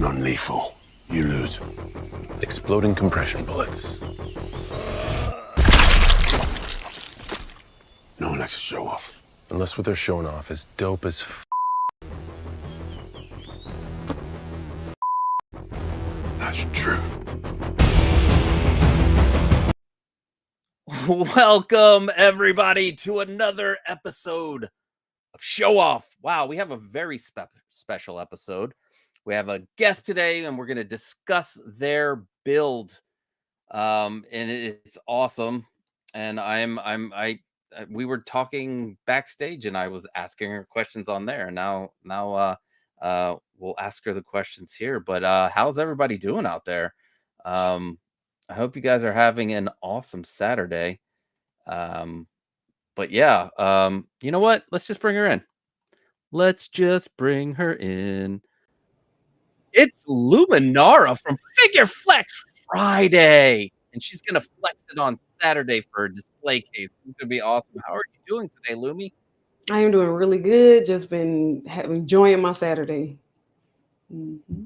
Non-lethal. You lose. Exploding compression bullets. No one likes to show off. Unless what they're showing off is dope as That's true. Welcome, everybody, to another episode of Show Off. Wow, we have a very special episode. We have a guest today, and we're going to discuss their build. And it's awesome. And we were talking backstage, and I was asking her questions on there. Now, we'll ask her the questions here. But how's everybody doing out there? I hope you guys are having an awesome Saturday. But yeah, you know what? Let's just bring her in. It's Luminara from Figure Flex Friday, and she's gonna flex it on Saturday for a display case. It's gonna be awesome. How are you doing today, Lumi? I am doing really good. Just been enjoying my Saturday. Mm-hmm.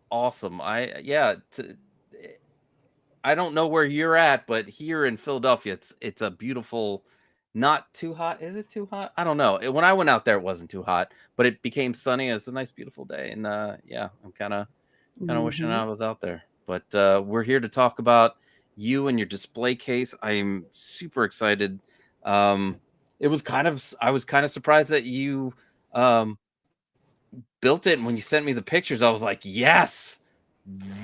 Awesome. I don't know where you're at, but here in Philadelphia, it's a beautiful, not too hot. Is it too hot? I don't know. When I went out there, it wasn't too hot, but it became sunny. It's a nice, beautiful day, and yeah, I'm kind of wishing I was out there. But we're here to talk about you and your display case. I'm super excited. I was kind of surprised that you built it, and when you sent me the pictures, I was like, yes,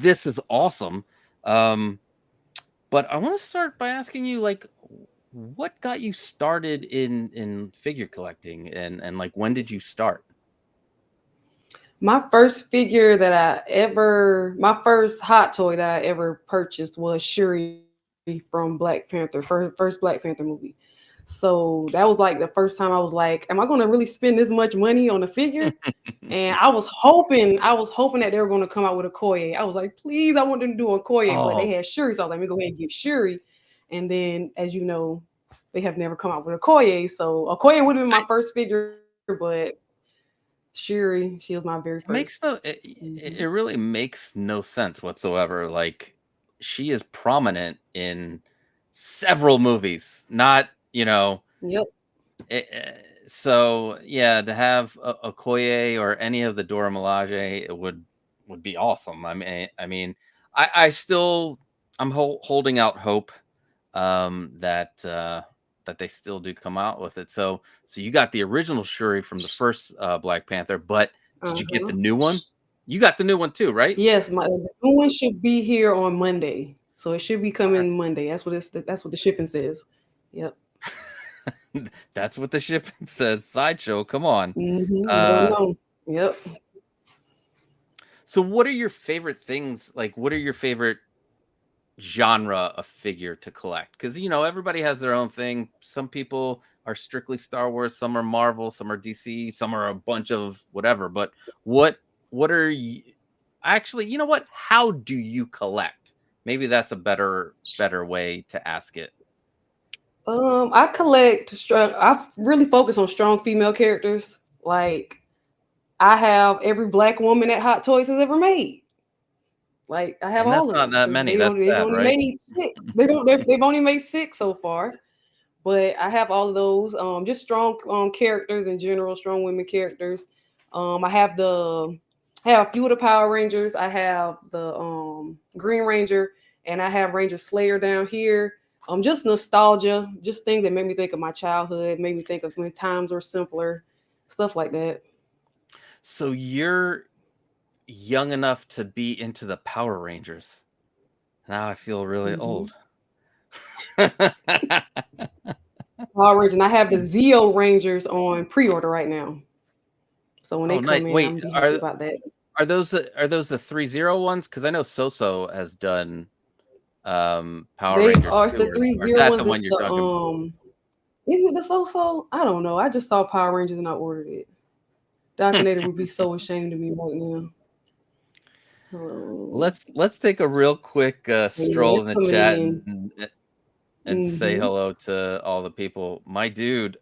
this is awesome. But I want to start by asking you, like, what got you started in figure collecting, and like, when did you start? My first figure my first hot toy that I ever purchased was Shuri from Black Panther, first Black Panther movie. So that was like the first time I was like, am I going to really spend this much money on a figure? And I was hoping that they were going to come out with a Okoye. I was like, please, I want them to do a Okoye, but they had Shuri. So I was like, let me go ahead and get Shuri. And then, as you know, they have never come out with a Okoye. So Okoye would have been my first figure, but Shuri, she was my very first. It really makes no sense whatsoever. Like, she is prominent in several movies, not, Yep. So yeah, to have a Okoye or any of the Dora Milaje, it would be awesome. I'm holding out hope that they still do come out with it. So you got the original Shuri from the first Black Panther, but did you get the new one? You got the new one too, right? Yes, the new one should be here on Monday. So it should be coming Monday. That's what the shipping says. Yep. That's what the shipping says. Sideshow, come on. Yep. So what are your favorite things? Like, what are your favorite genre of figure to collect? Because, you know, everybody has their own thing. Some people are strictly Star Wars, some are Marvel, some are DC, some are a bunch of whatever. But what are you actually, you know what? How do you collect? Maybe that's a better way to ask it. I collect I really focus on strong female characters. Like, I have every Black woman that Hot Toys has ever made. Like, I have all of them. That's not that many. They've only made 6. They've only made 6 so far. But I have all of those. Just strong characters in general, strong women characters. I have a few of the Power Rangers. I have the Green Ranger, and I have Ranger Slayer down here. Just nostalgia, just things that made me think of my childhood, made me think of when times were simpler, stuff like that. So you're young enough to be into the Power Rangers. Now I feel really old. Power Rangers, and I have the Zeo Rangers on pre-order right now. So when they come in, I'm be happy about that. Are those the 3-0 ones? Because I know Soso has done Power Rangers. The 3-0 ones. The one you're talking about? Is it the Soso? I don't know. I just saw Power Rangers and I ordered it. Dockinator would be so ashamed of me right now. Let's take a real quick stroll in the chat and say hello to all the people. My dude,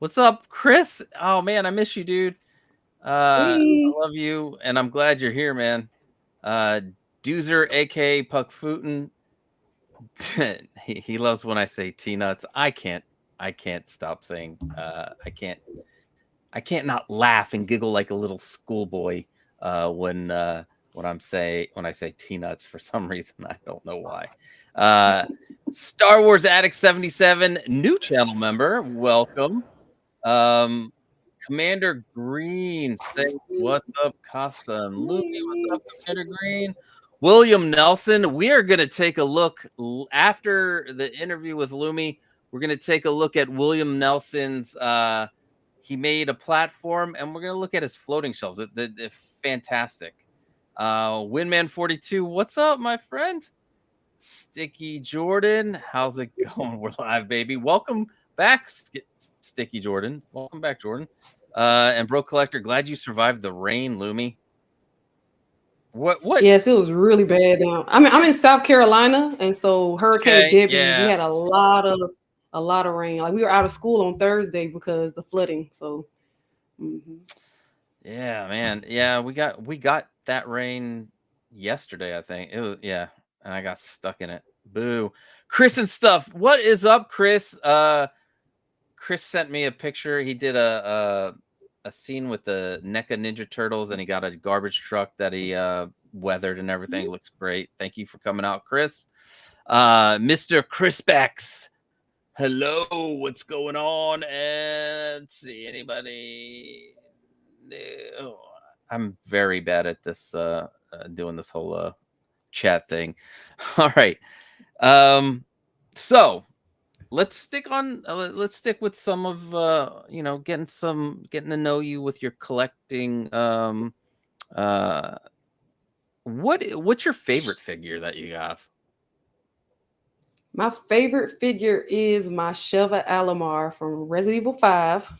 what's up, Chris? Oh man, I miss you, dude. I love you, and I'm glad you're here, man. Doozer, aka Puck Footen. he loves when I say T-nuts. I can't stop saying I can't not laugh and giggle like a little schoolboy when I say T-nuts for some reason. I don't know why. Star Wars Addict 77, new channel member, welcome. Commander Green saying, "What's up, Costa and Louie? What's up, Commander Green?" William Nelson. We are going to take a look after the interview with Lumi. We're going to take a look at William Nelson's. He made a platform, and we're going to look at his floating shelves. They're fantastic. Windman 42. What's up, my friend? Sticky Jordan. How's it going? We're live, baby. Welcome back, Sticky Jordan. Welcome back, Jordan. And Bro Collector, glad you survived the rain, Lumi. What? Yes, it was really bad down. I mean, I'm in South Carolina, and so Hurricane Debbie, we had a lot of rain. Like we were out of school on Thursday because the flooding. So, yeah, man, yeah, we got that rain yesterday. I think it was and I got stuck in it. Boo, Chris and stuff. What is up, Chris? Chris sent me a picture. He did a scene with the NECA Ninja Turtles, and he got a garbage truck that he weathered and everything. Looks great. Thank you for coming out, Chris. Mr. Crispex. Hello, what's going on? And let's see, anybody? No. I'm very bad at this doing this whole chat thing. All right. So let's stick with some of getting to know you with your collecting. What's your favorite figure that you have? my favorite figure is my Sheva Alomar from Resident Evil 5.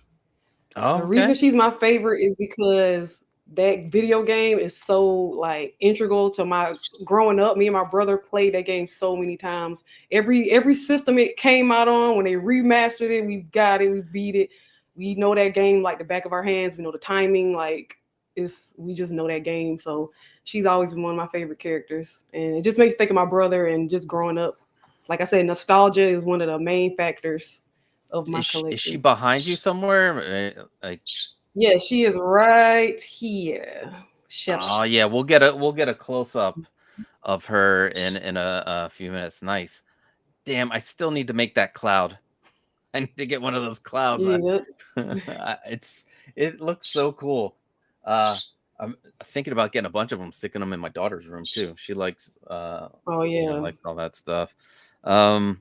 Oh, the reason she's my favorite is because that video game is so like integral to my growing up. Me and my brother played that game so many times. Every system it came out on, when they remastered it, we got it, we beat it. We know that game like the back of our hands. We know the timing, we just know that game. So she's always been one of my favorite characters, and it just makes me think of my brother and just growing up. Like I said, nostalgia is one of the main factors of my collection. Is she behind you somewhere? Yeah, she is right here. Oh yeah, we'll get a close up of her in a few minutes. Nice. Damn, I still need to make that cloud. I need to get one of those clouds. Yeah. It looks so cool. I'm thinking about getting a bunch of them, sticking them in my daughter's room too. She likes Oh yeah, likes all that stuff. Let's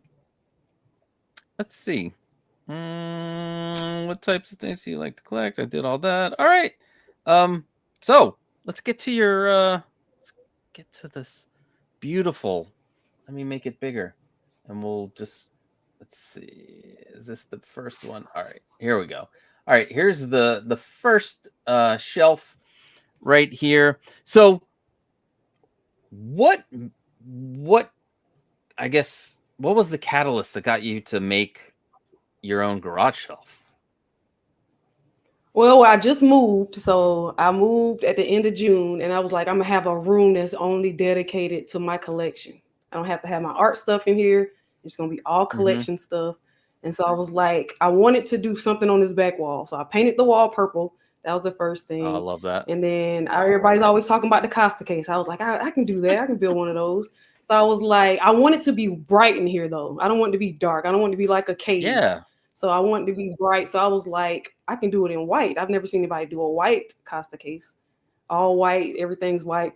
see. What types of things do you like to collect? I did all that. All right. So let's get to this beautiful. Let me make it bigger, and we'll just let's see. Is this the first one? All right, here we go. All right, here's the first shelf right here. So what I guess what was the catalyst that got you to make your own garage shelf? Well, I just moved. So I moved at the end of June, and I was like, I'm gonna have a room that's only dedicated to my collection. I don't have to have my art stuff in here. It's gonna be all collection stuff. And so I was like, I wanted to do something on this back wall. So I painted the wall purple. That was the first thing. Oh, I love that. And then everybody's always talking about the Costa case. I was like, I can do that. I can build one of those. So I was like, I want it to be bright in here though. I don't want it to be dark. I don't want it to be like a cave. Yeah. So I want it to be bright. So I was like, I can do it in white. I've never seen anybody do a white Costa case. All white, everything's white,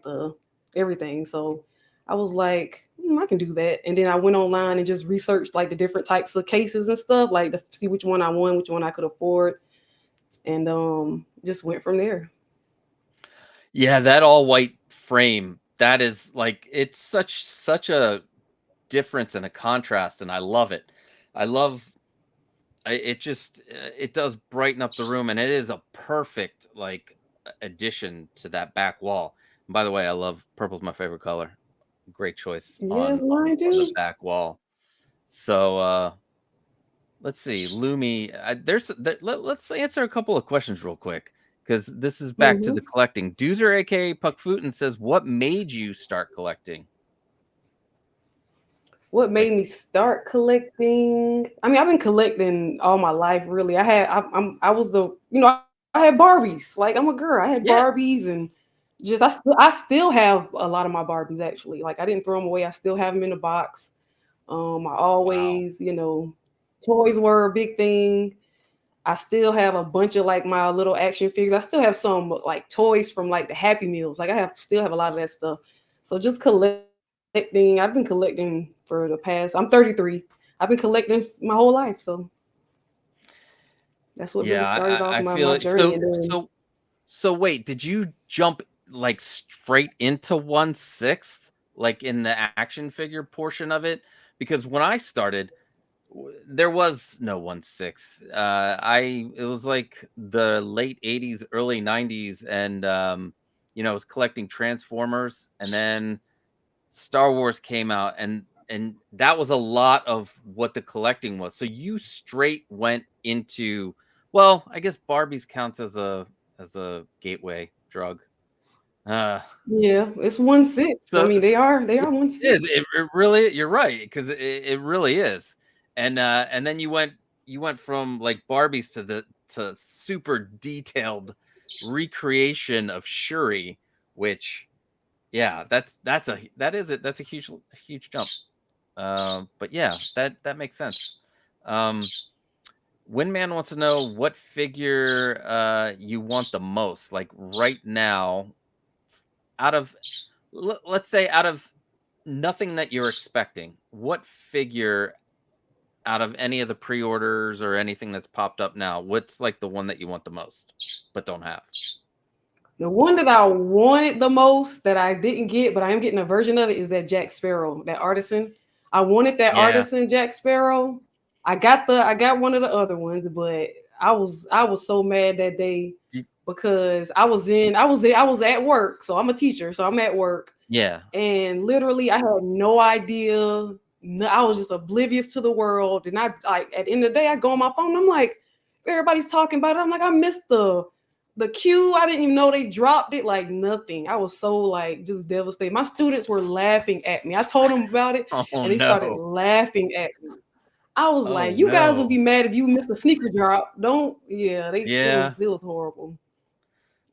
everything. So I was like, I can do that. And then I went online and just researched like the different types of cases and stuff, like to see which one I won, which one I could afford. And just went from there. Yeah, that all white frame, that is like, it's such a difference and a contrast, and I love it. It does brighten up the room, and it is a perfect like addition to that back wall. And by the way, I love purple's my favorite color. Great choice on the back wall. So let's see, Lumi. Let's answer a couple of questions real quick, because this is back to Mhm. the collecting. Doozer, aka Puckfooten, says, "What made you start collecting?" What Like, made me start collecting? I mean, I've been collecting all my life, really. I was the, I had Barbies. Like, I'm a girl. I had yeah, Barbies, and I still have a lot of my Barbies actually. Like, I didn't throw them away. I still have them in the box. I wow, always, toys were a big thing. I still have a bunch of like my little action figures. I still have some like toys from like the Happy Meals. Like, still have a lot of that stuff. So just collecting. I've been collecting for the past. I'm 33. I've been collecting my whole life. So that's what really yeah, started off I my feel my it. journey. And then So wait, did you jump like straight into 1/6, like in the action figure portion of it? Because when I started, there was no 1/6. It was like the late 80s, early 90s, and I was collecting Transformers, and then Star Wars came out, and that was a lot of what the collecting was. So you straight went into, well, I guess Barbies counts as a gateway drug. Uh yeah, it's 1/6. I so mean, they are it is. 1/6. It really, you're right, because it really is. And then you went from like Barbies to super detailed recreation of Shuri, which, yeah, that's a huge jump. But yeah, that makes sense. Um, Windman wants to know what figure you want the most, like right now, out of let's say out of nothing that you're expecting. What figure out of any of the pre-orders or anything that's popped up now, what's like the one that you want the most but don't have? The one that I wanted the most that I didn't get, but I am getting a version of it, is that Jack Sparrow, that artisan. I wanted that Yeah. artisan Jack Sparrow. I got one of the other ones, but I was so mad that day D- because I was at work. So I'm a teacher, so I'm at work, Yeah. and literally I had no idea. No, I was just oblivious to the world. And I like at the end of the day, I go on my phone. I'm like, everybody's talking about it. I'm like, I missed the queue. I didn't even know they dropped it. Like nothing. I was so like just devastated. My students were laughing at me. I told them about it, Oh and they started no. laughing at me. I was Oh like, you guys would no. be mad if you missed a sneaker drop. Don't. Yeah, they. It Yeah. was it was horrible.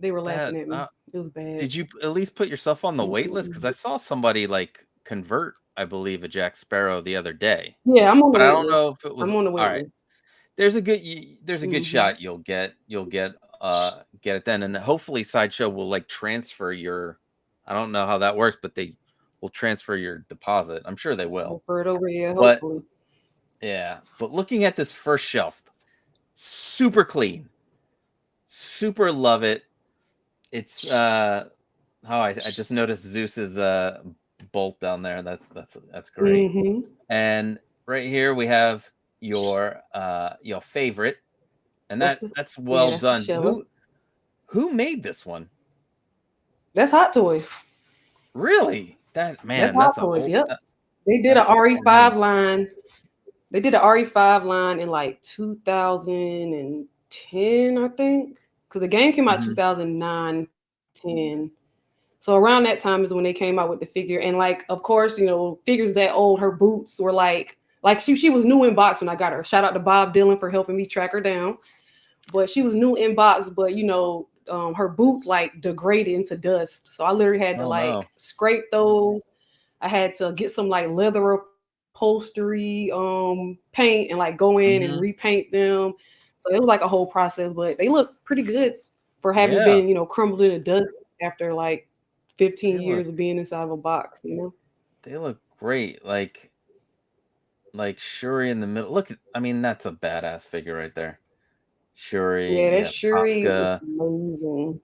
They were That laughing at me. It was bad. Did you at least put yourself on the wait list? Because Mm-mm. I saw somebody like convert, I believe, a Jack Sparrow the other day, Yeah, I'm on the but I wait don't list. know if it was I'm on the all wait right. list. There's a good Hmm. shot you'll get it then, and hopefully Sideshow will like transfer your. I don't know how that works, but they will transfer your deposit. I'm sure they will. Refer it over here, But hopefully. yeah, but looking at this first shelf, super clean, super love it. It's I just noticed Zeus's bolt down there. That's great. Hmm. And right here we have your favorite, and That's that's yeah, well that's the done. show. Who made this one? That's Hot Toys. Really? That's Hot That's a Toys. whole Yep. They did that's a a whole nother. RE5 line. They did a RE5 line in like 2010, I think. Because the game came out Mhm. 2009, 10. So around that time is when they came out with the figure. And like, of course, figures that old, her boots were like she was new in box when I got her. Shout out to Bob Dylan for helping me track her down. But she was new in box, but her boots like degraded into dust. So I literally had to Oh no. like scrape those. I had to get some like leather upholstery paint and like go in and Hmm. repaint them. So it was like a whole process, but they look pretty good for having Yeah, been, crumbled into dust after like 15 they look years of being inside of a box. they look great. Like Shuri in the middle. Look, that's a badass figure right there. Shuri, Yeah, that yeah, Shuri is Tosca, amazing.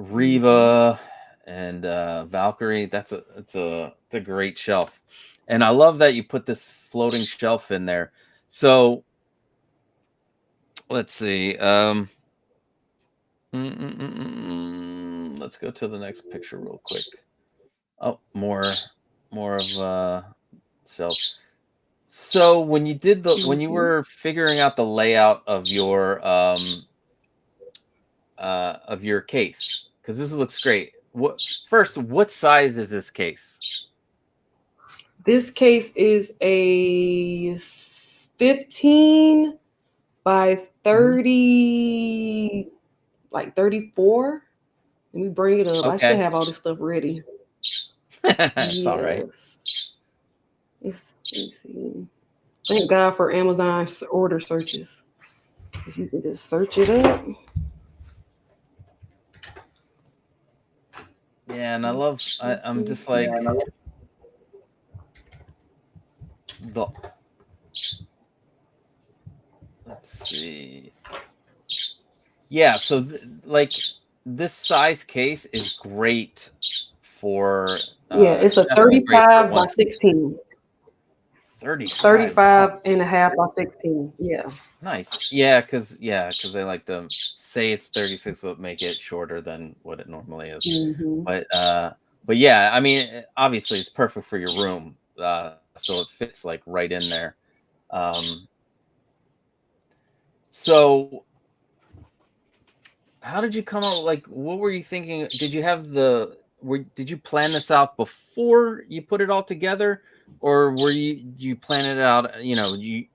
Mhm. Riva, and Valkyrie. It's a great shelf, and I love that you put this floating shelf in there. So let's see. Let's go to the next picture real quick. Oh, more of shelf. So when you Mhm. were figuring out the layout of of your case? Because this looks great. What size is this case? This case is a 15 by 30, like 34. Let me bring it up. I should Okay. have all this stuff ready. It's all right. Let me see. Thank God for Amazon order searches. If you can just search it up. Yeah, and I'm just like let's see. Yeah, so like this size case is great for It's a definitely great 35 for by one. 16. 35. 35 and a half by 16. Yeah. Nice. Yeah, because they like to say it's 36, but make it shorter than what it normally is. Mm-hmm. But yeah, I mean, obviously it's perfect for your room. So it fits like right in there. So how did you come up? Like, what were you thinking? Did you plan this out before you put it all together, or were you plan it out? You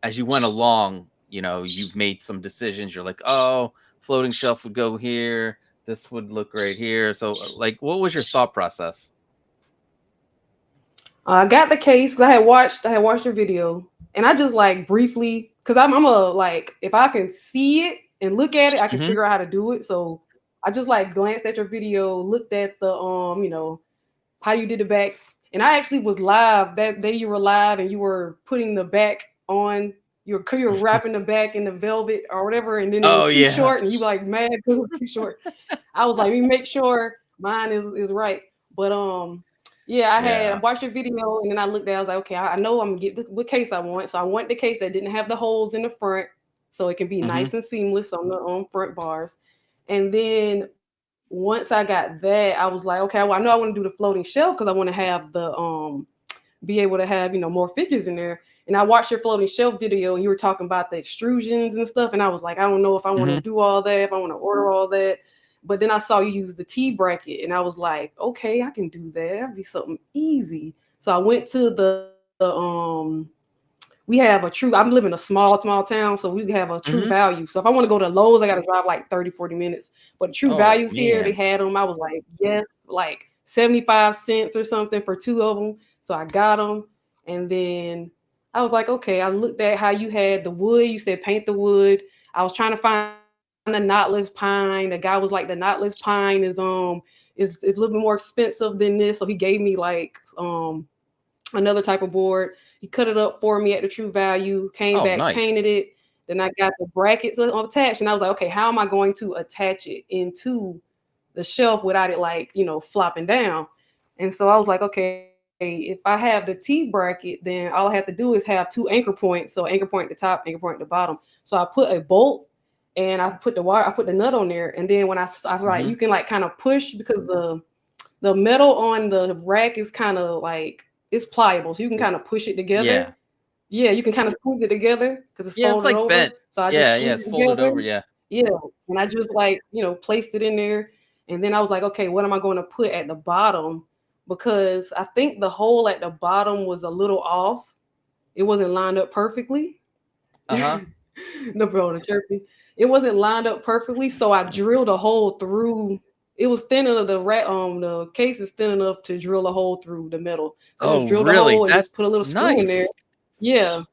as you went along, you've made some decisions. You're like, oh, floating shelf would go here. This would look great here. So, like, what was your thought process? I got the case because I had watched your video, and I just like briefly, because I'm a like, if I can see it and look at it, I can Mhm. figure out how to do it. So I just like glanced at your video, looked at the how you did the back, and I actually was live that day. You were live and you were putting the back on. You were wrapping the back in the velvet or whatever, and then it Oh was too yeah. short, and you were like mad because it was too short. I was like, let me make sure mine is right. But yeah, I watched your video, and then I looked at it, I was like, okay, I know I'm gonna get what case I want. So I want the case that didn't have the holes in the front, so it can be nice and seamless on the front bars. And then once I got that, I was like, okay, well, I know I want to do the floating shelf because I want to have the be able to have more figures in there. And I watched your floating shelf video, and you were talking about the extrusions and stuff, and I was like, I don't know if I want to do all that, if I want to order all that. But then I saw you use the T bracket, and I was like, okay, I can do that. That'd be something easy. So I went to the we have I'm living in a small town, so we have a True Value. So if I want to go to Lowe's, I got to drive like 30, 40 minutes. But True Values here, they had them. I was like, yes, like 75 cents or something for two of them. So I got them. And then I was like, okay, I looked at how you had the wood. You said paint the wood. I was trying to find the knotless pine. The guy was like, the knotless pine is a little bit more expensive than this. So he gave me like another type of board. He cut it up for me at the True Value, came back, nice. painted it. Then I got the brackets attached, and I was like, okay, how am I going to attach it into the shelf without it like, flopping down? And so I was like, okay, if I have the T bracket, then all I have to do is have two anchor points. So anchor point at the top, anchor point at the bottom. So I put a bolt and I put the nut on there. And then when I like, you can like kind of push because the metal on the rack is kind of like, it's pliable, so you can kind of push it together. Yeah, you can kind of squeeze it together because it's folded like over. bent. So I just it's folded over. Yeah. And I just like placed it in there, and then I was like, okay, what am I going to put at the bottom? Because I think the hole at the bottom was a little off. It wasn't lined up perfectly. No, bro, the chirpy. It wasn't lined up perfectly, so I drilled a hole through. It was thin enough. The case is thin enough to drill a hole through the metal. So I just drilled a hole and just put a little screw in there. Yeah.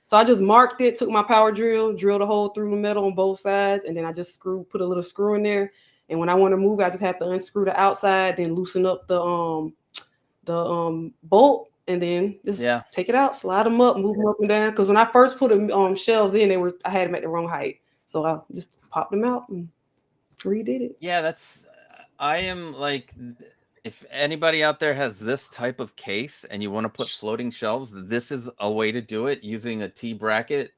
So I just marked it, took my power drill, drilled a hole through the metal on both sides, and then I just put a little screw in there. And when I want to move, I just have to unscrew the outside, then loosen up the bolt, and then just take it out, slide them up, move them up and down. Because when I first put them shelves in, I had them at the wrong height, so I just popped them out and redid it. Yeah, I am like, if anybody out there has this type of case and you want to put floating shelves, this is a way to do it using a T bracket.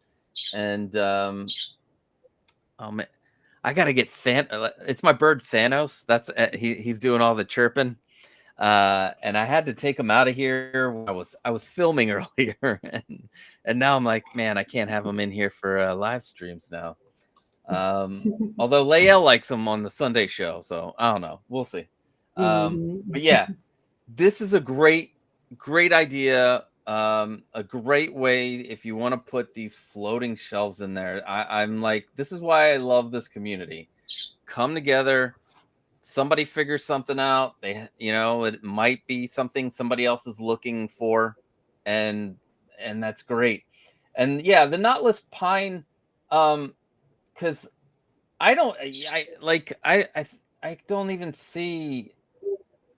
And oh man, I gotta get it's my bird Thanos. That's he's doing all the chirping. And I had to take him out of here. I was filming earlier, and now I'm like, man, I can't have him in here for live streams now. Although Lael likes them on the Sunday show, so I don't know. We'll see. But yeah, this is a great idea. A great way if you want to put these floating shelves in there. I'm like, this is why I love this community. Come together. Somebody figures something out. It might be something somebody else is looking for, and that's great. And yeah, the knotless pine, because I don't even see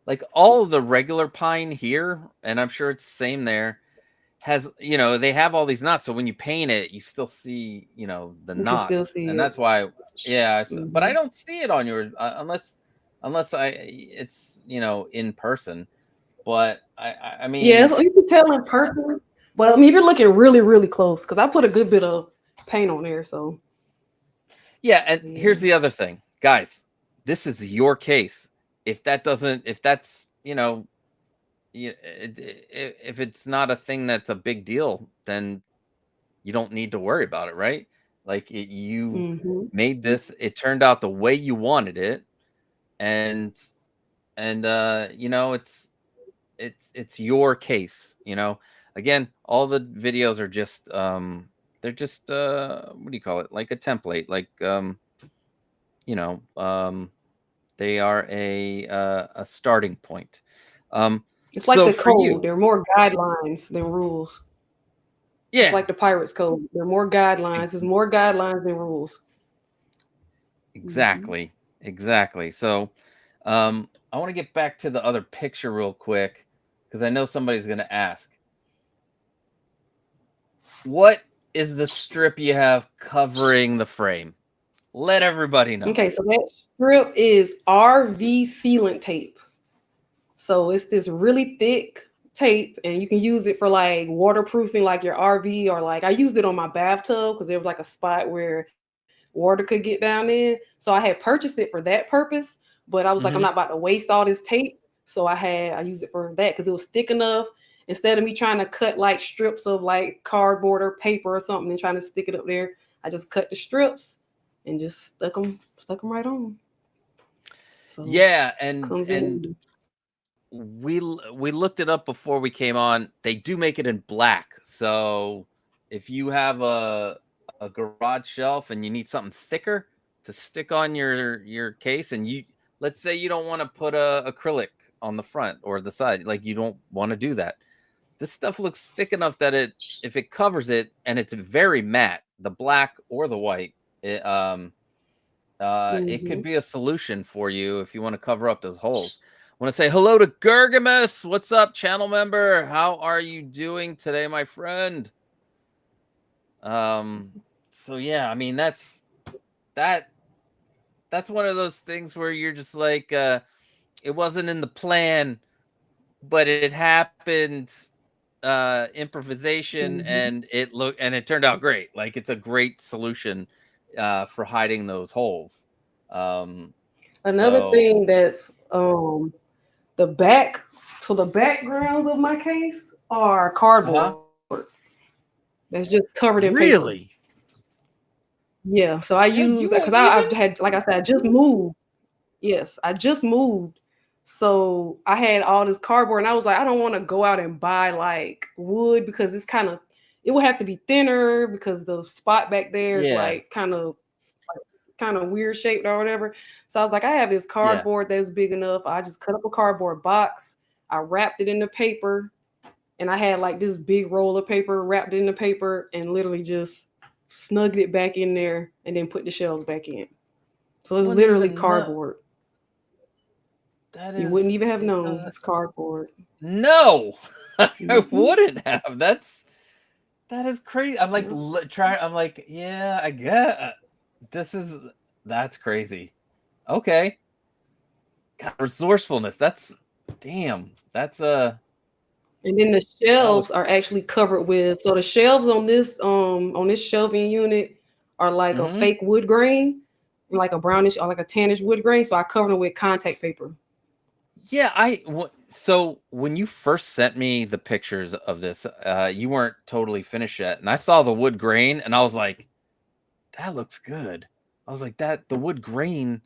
like all of the regular pine here, and I'm sure it's the same there. Has they have all these knots, so when you paint it, you still see the You can still knots, see and it. that's why. Yeah, but I Mhm. don't see it on yours unless it's in person. But I Yeah, mean, so you can tell in person. But I mean, if you're looking really, really close, because I put a good bit of paint on there, so yeah. And yeah. here's the other thing, guys. This is your case. If that's if it's not a thing that's a big deal, then you don't need to worry about it, right? Like you Hmm. made this, it turned out the way you wanted it, and it's your case. Again, all the videos are just they're just what do you call it? Like a template, like you know um they are a starting point. It's like So the for code. you, There are more guidelines than rules. It's yeah, like the Pirates Code. There are more guidelines. There's more guidelines than rules. Hmm. exactly. Exactly. So, I want to get back to the other picture real quick because I know somebody's going to ask, what is the strip you have covering the frame? Let everybody know. Okay, so that strip is RV sealant tape. So it's this really thick tape, and you can use it for like waterproofing, like your RV, or like I used it on my bathtub because there was like a spot where water could get down in. So I had purchased it for that purpose, but I was like, I'm Hmm. not about to waste all this tape. So I used it for that because it was thick enough. Instead of me trying to cut like strips of like cardboard or paper or something and trying to stick it up there, I just cut the strips and just stuck them right on. So Yeah, and comes in. we looked it up before we came on. They do make it in black. So if you have a garage shelf and you need something thicker to stick on your case, and let's say you don't want to put a acrylic on the front or the side, like you don't want to do that. This stuff looks thick enough that if it covers it and it's very matte, the black or the white, it could Mhm. be a solution for you if you want to cover up those holes. I want to say hello to Gergamus. What's up, channel member? How are you doing today, my friend? Um, so yeah, I mean that that's one of those things where you're just like, it wasn't in the plan, but it happened, improvisation, Mhm. and it turned out great. Like it's a great solution for hiding those holes. Um, Another so thing that's the back. So the backgrounds of my case are uh-huh. cardboard. That's just covered in paper. Really? Yeah. So I Hey, use you because even? I've had, like I said, I just moved. Yes, I just moved. So I had all this cardboard, and I was like, I don't want to go out and buy like wood because it would have to be thinner because the spot back there is Yeah, like kind of weird shaped or whatever. So I was like, I have this yeah, cardboard that's big enough. I just cut up a cardboard box. I wrapped it in the paper, and I had like this big roll of paper wrapped in the paper, and literally just snugged it back in there, and then put the shelves back in. So it's wouldn't literally even know. cardboard. That You wouldn't is, even have known it's cardboard. no, I Mhm. wouldn't have. That is crazy. I'm like Yep. trying. I'm like, yeah, I get. This is that's crazy. Okay, God, resourcefulness. That's damn. That's And then the that was. shelves are actually covered with, so the shelves on this shelving unit are like a Hmm. fake wood grain, like a brownish or like a tannish wood grain. So I covered them with contact paper. Yeah, so when you first sent me the pictures of this, you weren't totally finished yet, and I saw the wood grain, and I was like, that looks good. I was like, that the wood grain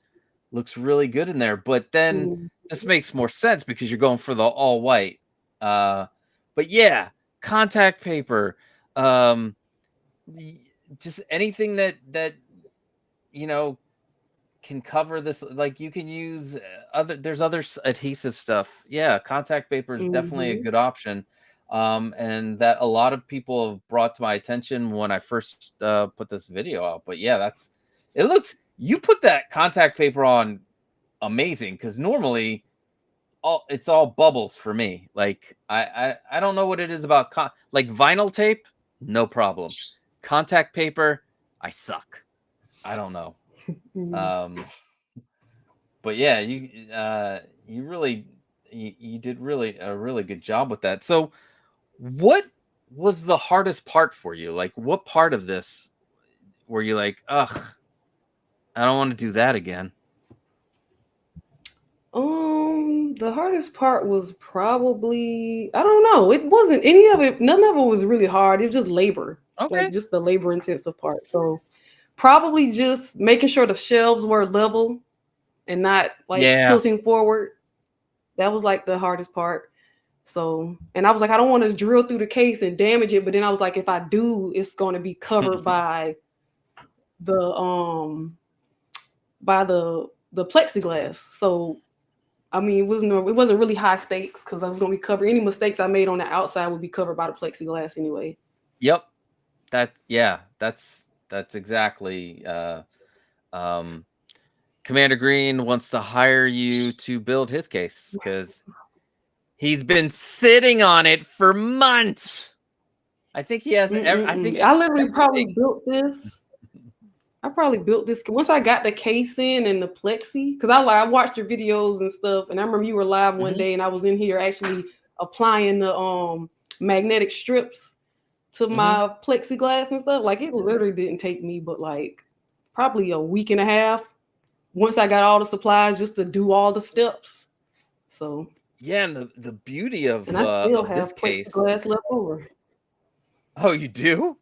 looks really good in there. But then Mm. this makes more sense because you're going for the all white. But yeah, contact paper, um, just anything that you know can cover this. Like you can use there's other adhesive stuff. Yeah, contact paper is definitely a Mhm. good option. And that a lot of people have brought to my attention when I first put this video out. But yeah, it looks, you put that contact paper on amazing, because normally it's all bubbles for me. Like I don't know what it is about like vinyl tape, no problem. Contact paper, I suck. I don't know. Mhm. Um, but yeah, you really you did really a really good job with that. So what was the hardest part for you? Like what part of this were you like, ugh, I don't want to do that again? The hardest part was probably, I don't know. It wasn't any of it. None of it was really hard. It was just labor, like Okay. just the labor intensive part. So probably just making sure the shelves were level and not like Yeah. tilting forward. That was like the hardest part. So, and I was like, I don't want to drill through the case and damage it. But then I was like, if I do, it's going to be covered the um by the plexiglass. So I mean, it wasn't really high stakes because I was going to be covered. Any mistakes I made on the outside would be covered by the plexiglass anyway. Yep. That's exactly um Commander Green wants to hire you to build his case because he's been sitting on it for months. I think he has. I think I literally probably everything. built this. I probably built this once I got the case in and the plexi, because I watched your videos and stuff, and I remember you were live one Mhm, day, and I was in here actually applying the magnetic strips to mhm. my plexiglass and stuff. Like it literally didn't take me but like probably a week and a half once I got all the supplies just to do all the steps. So, Yeah, and the beauty and I still of this have case. plexiglass left over. Oh, you do?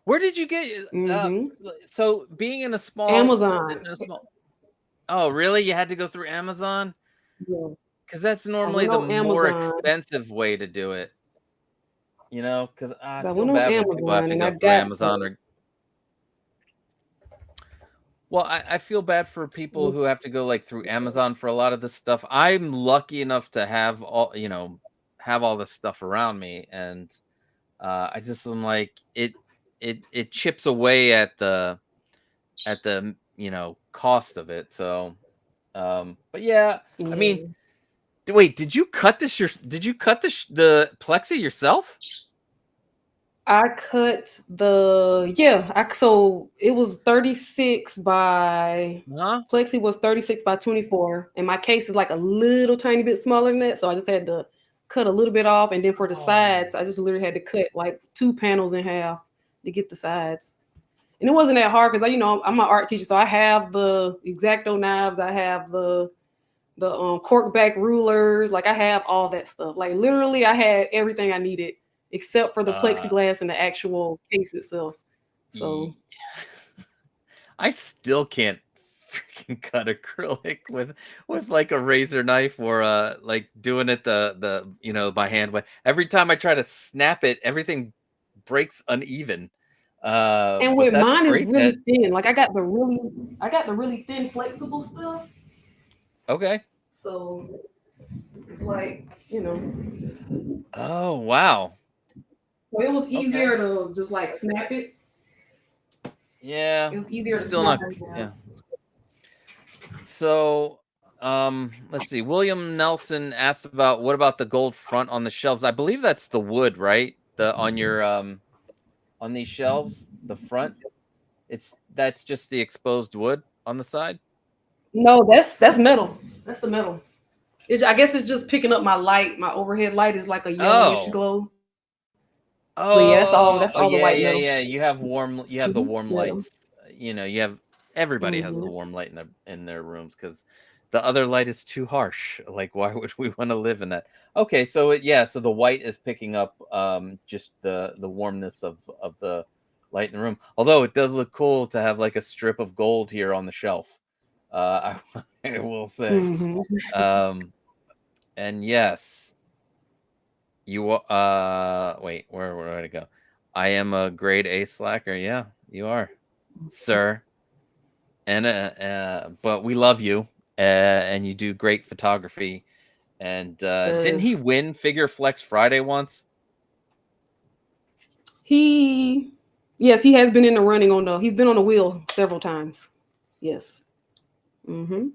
Where did you get? Mm-hmm. So being in a small, Amazon. in a small. Oh, really? You had to go through Amazon? Yeah. Because that's I normally went the on more Amazon. expensive way to do it. Because I 'Cause I feel went on bad when people have Amazon to and go I through got Amazon the or. Well, I feel bad for people who have to go like through Amazon for a lot of this stuff. I'm lucky enough to have have all this stuff around me, and I just am like it chips away at the cost of it. So, but yeah, I mean, yeah. wait, did you cut the plexi yourself? I cut the yeah, so it was 36 by Huh? Plexi was 36 by 24, and my case is like a little tiny bit smaller than that. So I just had to cut a little bit off, and then for the Oh, sides, I just literally had to cut like two panels in half to get the sides. And it wasn't that hard because I'm an art teacher, so I have the X-Acto knives, I have the cork back rulers, like I have all that stuff. Like literally, I had everything I needed except for the uh, plexiglass and the actual case itself. So ye- I still can't freaking cut acrylic with like a razor knife or like doing it the by hand way. Every time I try to snap it, everything breaks uneven. and But with that's mine is great that really thin. Like I got the really thin flexible stuff. okay. So it's like, Oh wow. so it was Okay. easier to just like snap it. Yeah. It was easier to Still snap not it. yeah. So let's see. William Nelson asked about what about the gold front on the shelves? I believe that's the wood, right? The on your on these shelves, the front. That's just the exposed wood on the side. No, that's metal. That's the metal. I guess it's just picking up my light. My overhead light is like a yellowish Oh. glow. But yeah, that's all. Oh, That's oh all the yeah, white yeah, metal. yeah. You have the warm Yeah. lights. You have everybody has the Hmm. warm light in their rooms because the other light is too harsh. Like why would we want to live in that? Okay, so so the white is picking up just the warmness of the light in the room. Although it does look cool to have like a strip of gold here on the shelf. I will say. Mhm. And yes, you wait, where did it go? I am a grade A slacker. Yeah, you are, sir. And but we love you, and you do great photography. And didn't he Does win Figure Flex Friday once? he? Yes, he has been in the running on the. He's been on the wheel several times. Yes. Mm-hmm.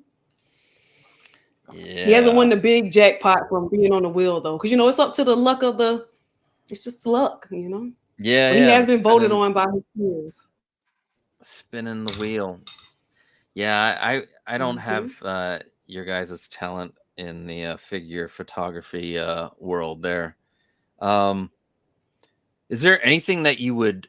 He hasn't Yeah, won the big jackpot from being on the wheel though, because it's up to the luck of the. It's just luck, yeah, But he yeah. has The been voted on by his peers. spinning the wheel. Yeah, I don't Mm-hmm. have your guys' talent in the figure photography world there. Um, is there anything that you would,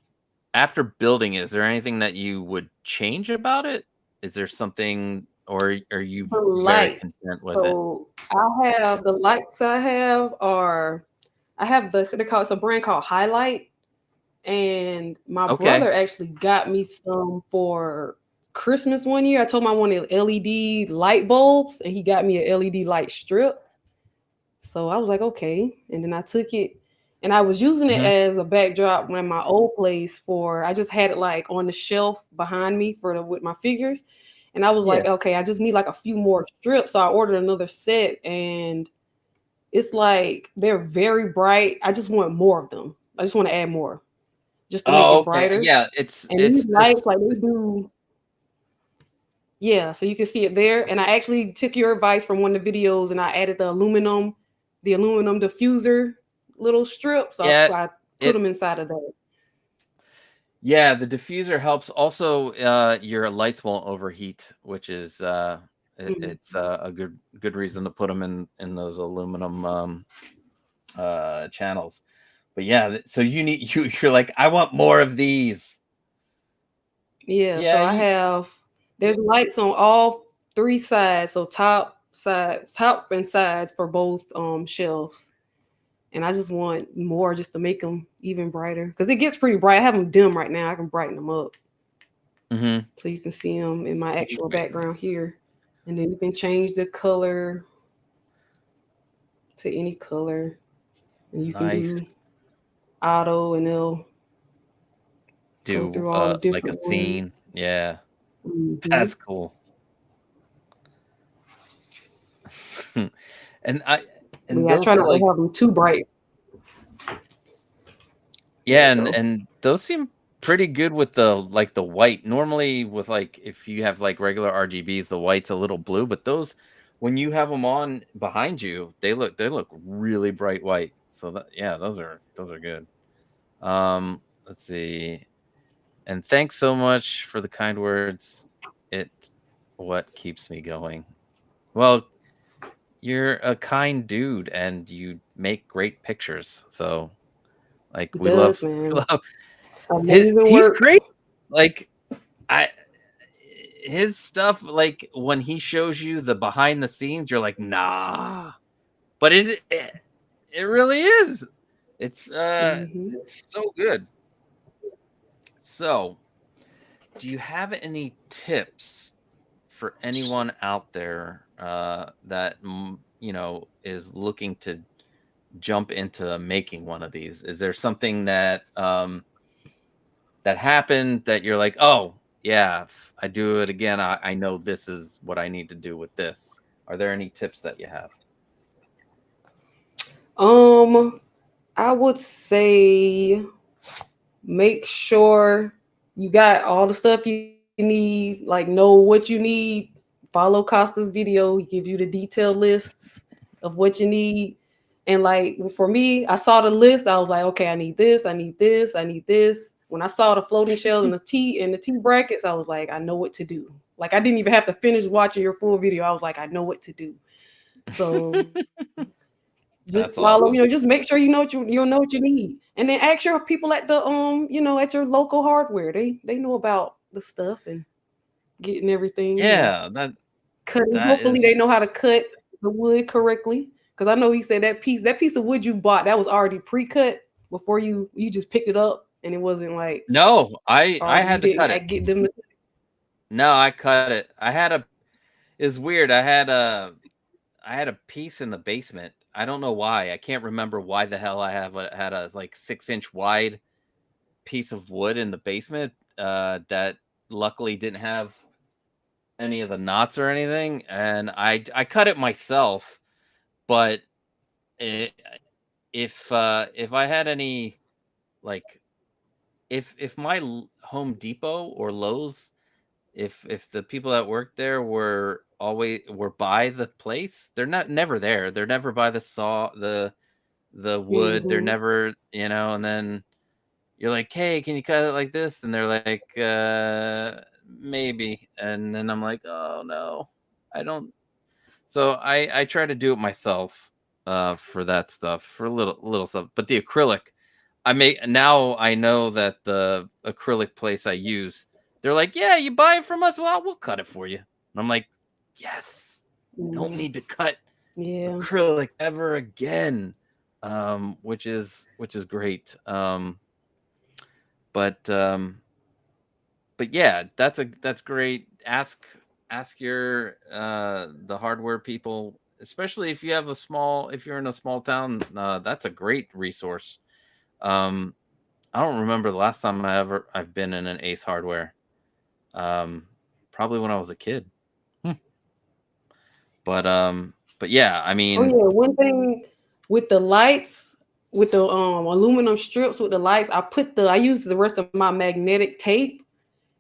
after building it, is there anything that you would change about it? Is there something, or are you The very lights. content with it? So I have the lights. I have they call it's a brand called Highlight, and my Okay. brother actually got me some for Christmas one year. I told him I wanted LED light bulbs, and he got me a LED light strip. So I was like, okay. And then I took it and I was using it Hmm. as a backdrop when my old place for I just had it like on the shelf behind me with my figures. And I was Yeah. like, okay, I just need like a few more strips. So I ordered another set and it's like they're very bright. I just want more of them. I just want to add more just to make Oh, it okay. brighter. Yeah, it's And these it's lights, this. like they do, yeah, so you can see it there. And I actually took your advice from one of the videos and I added the aluminum diffuser little strip. So Yeah, I put it them inside of that. yeah, the diffuser helps. Also, your lights won't overheat, which is Mhm. it's a good reason to put them in those aluminum channels. But yeah, so you're like, I want more of these. Yeah, Yeah, so there's lights on all three sides. So top and sides for both shelves. And I just want more just to make them even brighter because it gets pretty bright. I have them dim right now. I can brighten them up hmm so you can see them in my actual background here. And then you can change the color to any color. And you can nice. do auto and it'll go Do through all the like a different ones. scene. Yeah, Mhm. that's cool. and I But and yeah, I those try are not to like, have them too bright. There yeah, you go. and those seem pretty good with the white. Normally with like if you have like regular RGBs, the white's a little blue, but those when you have them on behind you, they look really bright white. So that, yeah, those are good. Let's see. And thanks so much for the kind words. It what keeps me going. Well, you're a kind dude and you make great pictures. So like It we does, love we man. love Amazing he's work. great. Like I his stuff, like when he shows you the behind the scenes, you're like, nah. But it really is. It's Hmm. it's so good. So, do you have any tips for anyone out there that is looking to jump into making one of these? Is there something that happened that you're like, oh yeah, if I do it again, I know this is what I need to do with this? Are there any tips that you have? Um, I would say make sure you got all the stuff you need, like know what you need. Follow Costa's video. He gives you the detailed lists of what you need. And like for me, I saw the list. I was like, okay, I need this, I need this, I need this. When I saw the floating shells and the T brackets, I was like, I know what to do. Like I didn't even have to finish watching your full video. I was like, I know what to do. So just That's follow, awesome. just make sure you'll know what you need. And then ask your people at the at your local hardware. They know about the stuff and getting everything, Yeah, cutting. that Hopefully is they know how to cut the wood correctthat. Because I know he said that piece of wood you bought, that was already pre-cut before you just picked it up. and it wasn't like, No, I you had to cut didn't it. get them. No, I cut it. It's weird. I had a piece in the basement. I don't know why. I can't remember why the hell I had a like 6-inch wide piece of wood in the basement that luckily didn't have any of the knots or anything, and I cut it myself. But it, if I had any, like, if my Home Depot or Lowe's, if the people that work there were by the place, they're never there. They're never by the wood. They're Mhm. never, and then you're like, hey, can you cut it like this? And they're like, maybe. And then I'm like, oh no, I don't. So I try to do it myself for that stuff, for little stuff. But the acrylic, now I know that the acrylic place I use, they're like, yeah, you buy it from us, well, we'll cut it for you. And I'm like, yes, don't need to cut Yeah. acrylic ever again, which is great. But yeah, that's great. Ask your the hardware people, especially if you're in a small town. That's a great resource. um I don't remember the last time I've been in an Ace Hardware. um Probably when I was a kid. Hmm. But yeah, I Oh mean, yeah, one thing with the lights, with the aluminum strips with the lights, I use the rest of my magnetic tape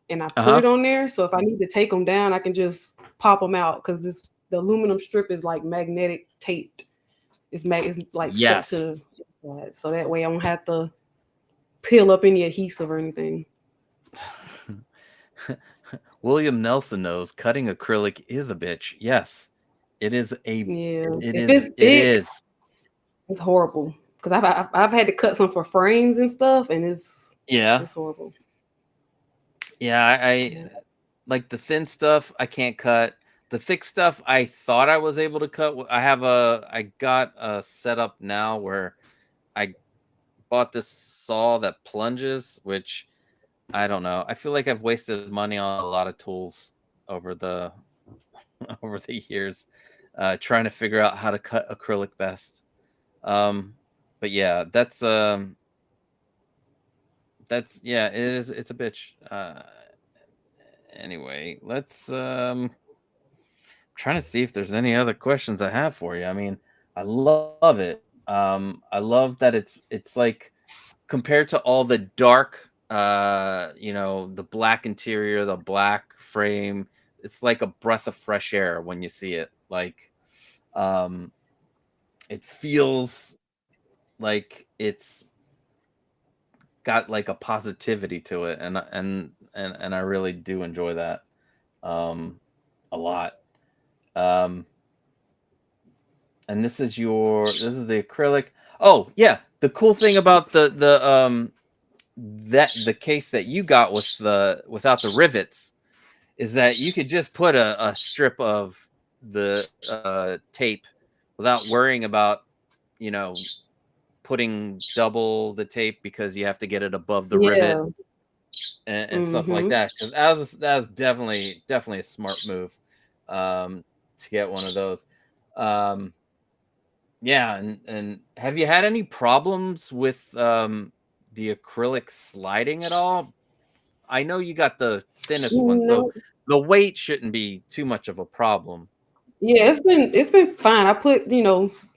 and I put uh-huh, it on there. So if I need to take them down, I can just pop them out because the aluminum strip is like magnetic taped. It's like stuck to yes. the inside. So that way I don't have to peel up any adhesive or anything. William Nelson knows cutting acrylic is a bitch. Yes, it is a Yeah, it if is it's it thick, is it's horrible. Because I've had to cut some for frames and stuff, and Yeah. it's horrible. Yeah, I Yeah. like the thin stuff I can't cut. The thick stuff I thought I was able to cut. I got a setup now where I bought this saw that plunges, which I don't know. I feel like I've wasted money on a lot of tools over the over the years, trying to figure out how to cut acrylic best. Um, but yeah, that's yeah, it's a bitch. Anyway, let's trying to see if there's any other questions I have for you. I mean, I love it. I love that it's like, compared to all the dark, the black interior, the black frame, it's like a breath of fresh air when you see it. Like, um, it feels like it's got like a positivity to it, and I really do enjoy that a lot. Um, and this is the acrylic. Oh yeah, the cool thing about the case that you got without the rivets is that you could just put a strip of the tape without worrying about, you know putting double the tape because you have to get it above the rivet Yeah. and stuff like Mm-hmm. that. Because that was definitely a smart move, to get one of those. Um, Yeah, and have you had any problems with the acrylic sliding at all? I know you got the thinnest one, so No. the weight shouldn't be too much of a problem. Yeah, it's been fine. I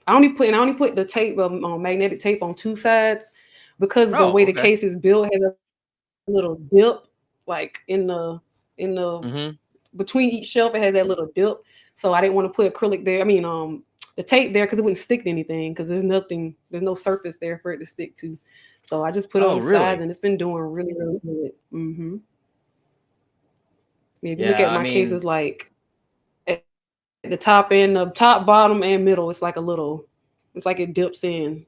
only put the tape, magnetic tape on two sides because the way Oh, the okay. case is built has a little dip, like in the Hmm. between each shelf. It has that little dip, so I didn't want to put acrylic there. I mean, the tape there because it wouldn't stick to anything because there's no surface there for it to stick to. So I just put it on Oh, the sides, really? and it's been doing really, really good. Yeah, if you look Yeah, at I my mean, cases, like at the top end, the top, bottom, and middle, it's like it dips in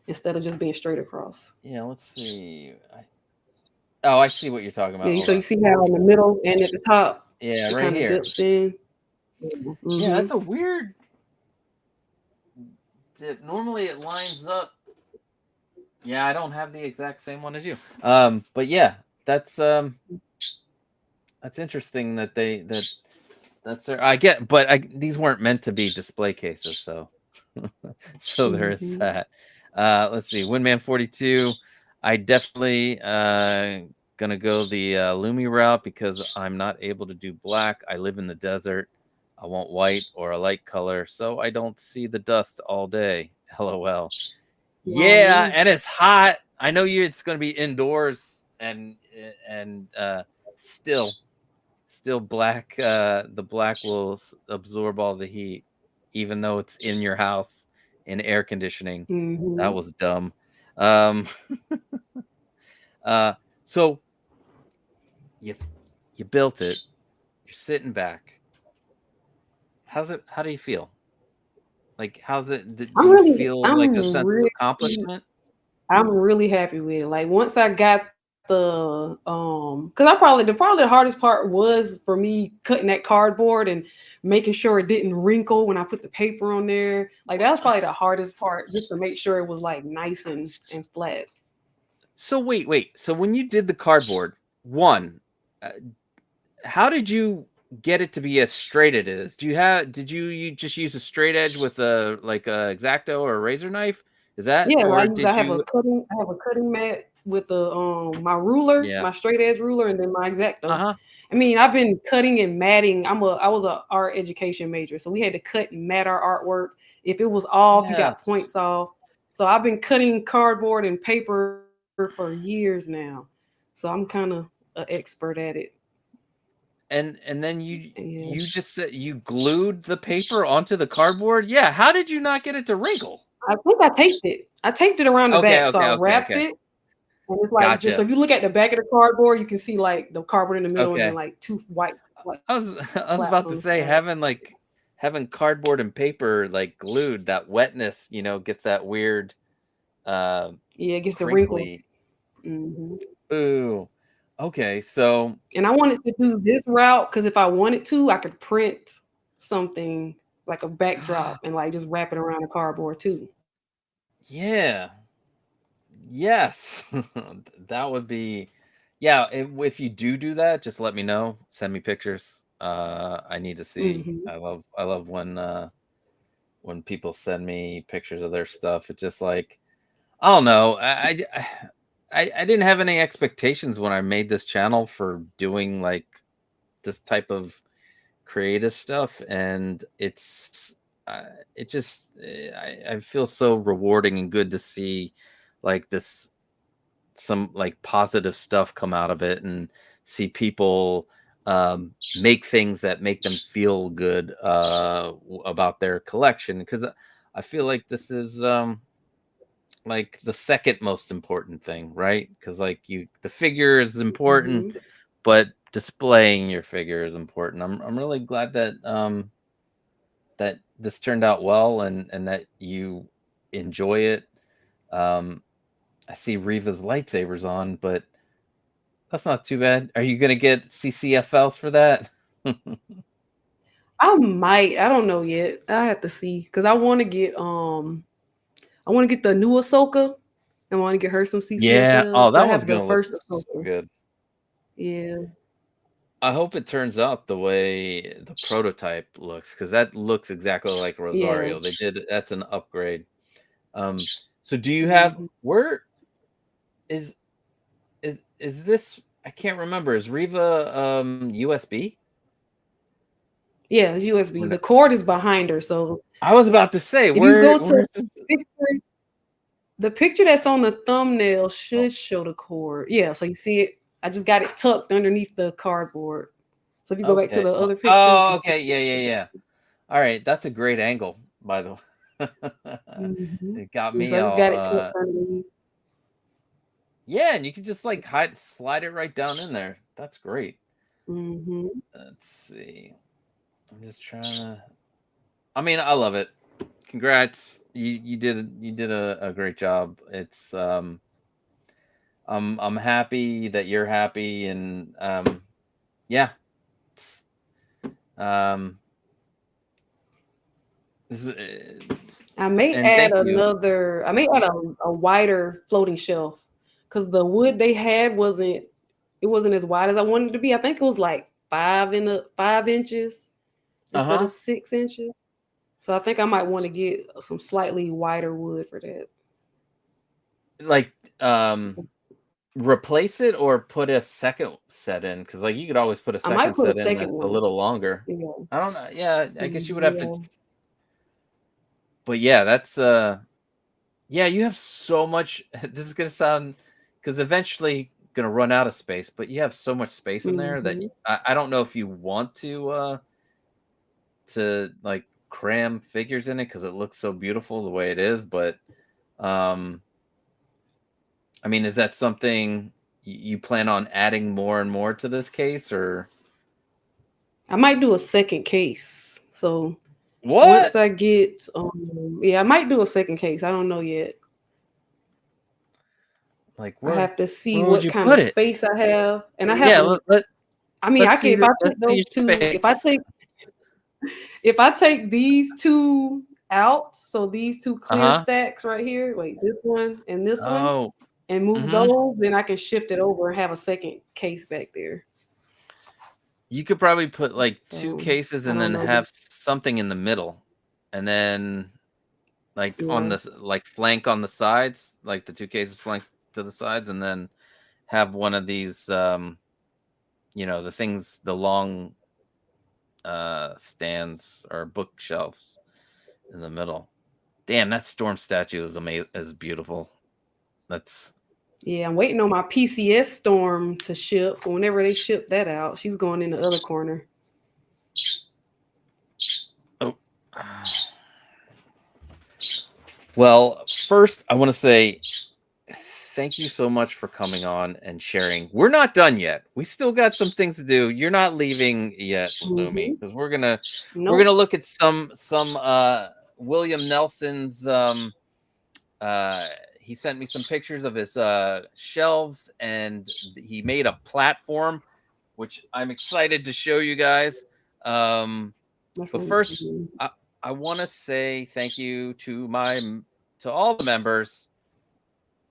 instead of just being straight across. yeah, let's see. Oh, I see what you're talking about. Yeah, Hold so you on. see how in the middle and at the top, Yeah, it right kind of here. dips in. Yeah, Mm-hmm. that's a weird dip. Normally it lines up Yeah, I don't have the exact same one as you. But yeah, that's interesting that that's their. I get, but these weren't meant to be display cases, so so there is Mhm. that. Let's see, Windman 42. I definitely gonna go the Lumi route because I'm not able to do black. I live in the desert. I want white or a light color so I don't see the dust all day. LOL. Oh Yeah, yeah. and it's hot. I know it's gonna be indoors and still black. The black will absorb all the heat, even though it's in your house in air conditioning. That Mhm. was dumb. Um, uh, so you you built it. You're sitting back. How's it? How do you feel? Like, how's it? Do I'm you really, feel like a I'm sense of really, accomplishment? I'm really happy with it. Like once I got the because probably the hardest part was for me cutting that cardboard and making sure it didn't wrinkle when I put the paper on there. Like that was probably the hardest part, just to make sure it was like nice and flat. So wait. So when you did the cardboard, one, uh, how did you get it to be as straight it is? Did you just use a straight edge with a like a X-Acto or a razor knife? Is that, Yeah, or did you? I have a cutting mat with the my ruler, Yeah. my straight edge ruler, and then my X-Acto. Uh-huh. I mean, I've been cutting and matting. I was a art education major, so we had to cut and mat our artwork. If it was off, you Yeah. got points off. So I've been cutting cardboard and paper for years now. So I'm kind of an expert at it. And then Yeah. you just said you glued the paper onto the cardboard? Yeah, how did you not get it to wrinkle? I think I taped it. I taped it around the Okay, back. So okay, I okay, wrapped okay. it. And it's like just so Gotcha. if you look at the back of the cardboard, you can see like the cardboard in the middle and then Okay. like two white I was I was flaps about on to the say side. having cardboard and paper like glued, that wetness, gets that weird uh Yeah, it gets the crinkly. wrinkles. Hmm. Boo. Okay, so And I wanted to do this route because if I wanted to, I could print something like a backdrop and like just wrap it around the cardboard too. yeah. Yes. That would be, yeah, if you do that, just let me know. Send me pictures. I need to see. Hmm. I love when people send me pictures of their stuff. It's just like, I don't know. I didn't have any expectations when I made this channel for doing like this type of creative stuff, and it just I feel so rewarding and good to see like this, some like positive stuff come out of it, and see people make things that make them feel good about their collection, because I feel like this is like the second most important thing, right? Because like the figure is important, Hmm. but displaying your figure is important. I'm really glad that this turned out well, and that you enjoy it. Um, I see Riva's lightsabers on, but that's not too bad. Are you gonna get CCFLs for that? I might. I don't know yet. I have to see because I want to get the new Ahsoka. I want to get her some Yeah. CCFLs Oh, because I that one's have the gonna look first so Ahsoka. good. Yeah. I hope it turns out the way the prototype looks, because that looks exactly like Yeah. Rosario. They did, that's an upgrade. Um, so do you have, Hmm. where is is this? I can't remember. Is Riva USB? Yeah, it's USB. Or no? The cord is behind her. So I was about to say, if you go to where's this? picture, the picture that's on the thumbnail Oh, should show the cord. Yeah, so you see it. I just got it tucked underneath the cardboard. So if you go back to okay. the Oh, other picture, you oh, can see okay. Yeah, yeah, yeah. All right, that's a great angle, by the way. Mhm. It got Yeah, me so I just all. got it tucked underneath. Yeah, and you can just like slide it right down in there. That's great. Hmm. Let's see. I'm just trying to. I mean, I love it. Congrats. You did a great job. It's I'm happy that you're happy, and yeah. It's, um this is, I may And add thank you. another. I may add a wider floating shelf because the wood they had wasn't. It wasn't as wide as I wanted it to be. I think it was like 5 inches instead Uh-huh. of 6 inches. So I think I might want to get some slightly wider wood for that. Like, replace it or put a second set in, because like you could always put a I might second put set a in second that's a one. little longer. Yeah. I don't know. Yeah, I guess you would have to. Yeah. But yeah, that's yeah, you have so much. This is gonna sound, because eventually gonna run out of space, but you have so much space in there that Mhm. I don't know if you want to like cram figures in it because it looks so beautiful the way it is. But um, I mean, is that something you plan on adding more and more to this case, or I might do a second case. So once what? I get, yeah, I might do a second case. I don't know yet. Like I have to see where would what you kind put of it? space I have, and I have Yeah, a. I mean, let's I can see if I let's take see those your two. space. If I take these two out, so these two clear Uh-huh. stacks right here, wait, this one and this one, Oh. and move Mm-hmm. those, then I can shift it over and have a second case back there. You could probably put like two So cases I and don't then know. have something in the middle. And then like on Yeah, this like flank on the sides, like the two cases flank to the sides, and then have one of these the things, the long stands or bookshelves in the middle. Damn, that storm statue is amazing, is beautiful. That's yeah. I'm waiting on my PCS storm to ship. Whenever they ship that out, she's going in the other corner. oh. Well, first I want to say thank you so much for coming on and sharing. We're not done yet. We still got some things to do. You're not leaving yet, Lumi, Hmm. because we're gonna Nope. look at some William Nelson's uh he sent me some pictures of his shelves, and he made a platform which I'm excited to show you guys. That's But what. first, I want to say thank you to all the members: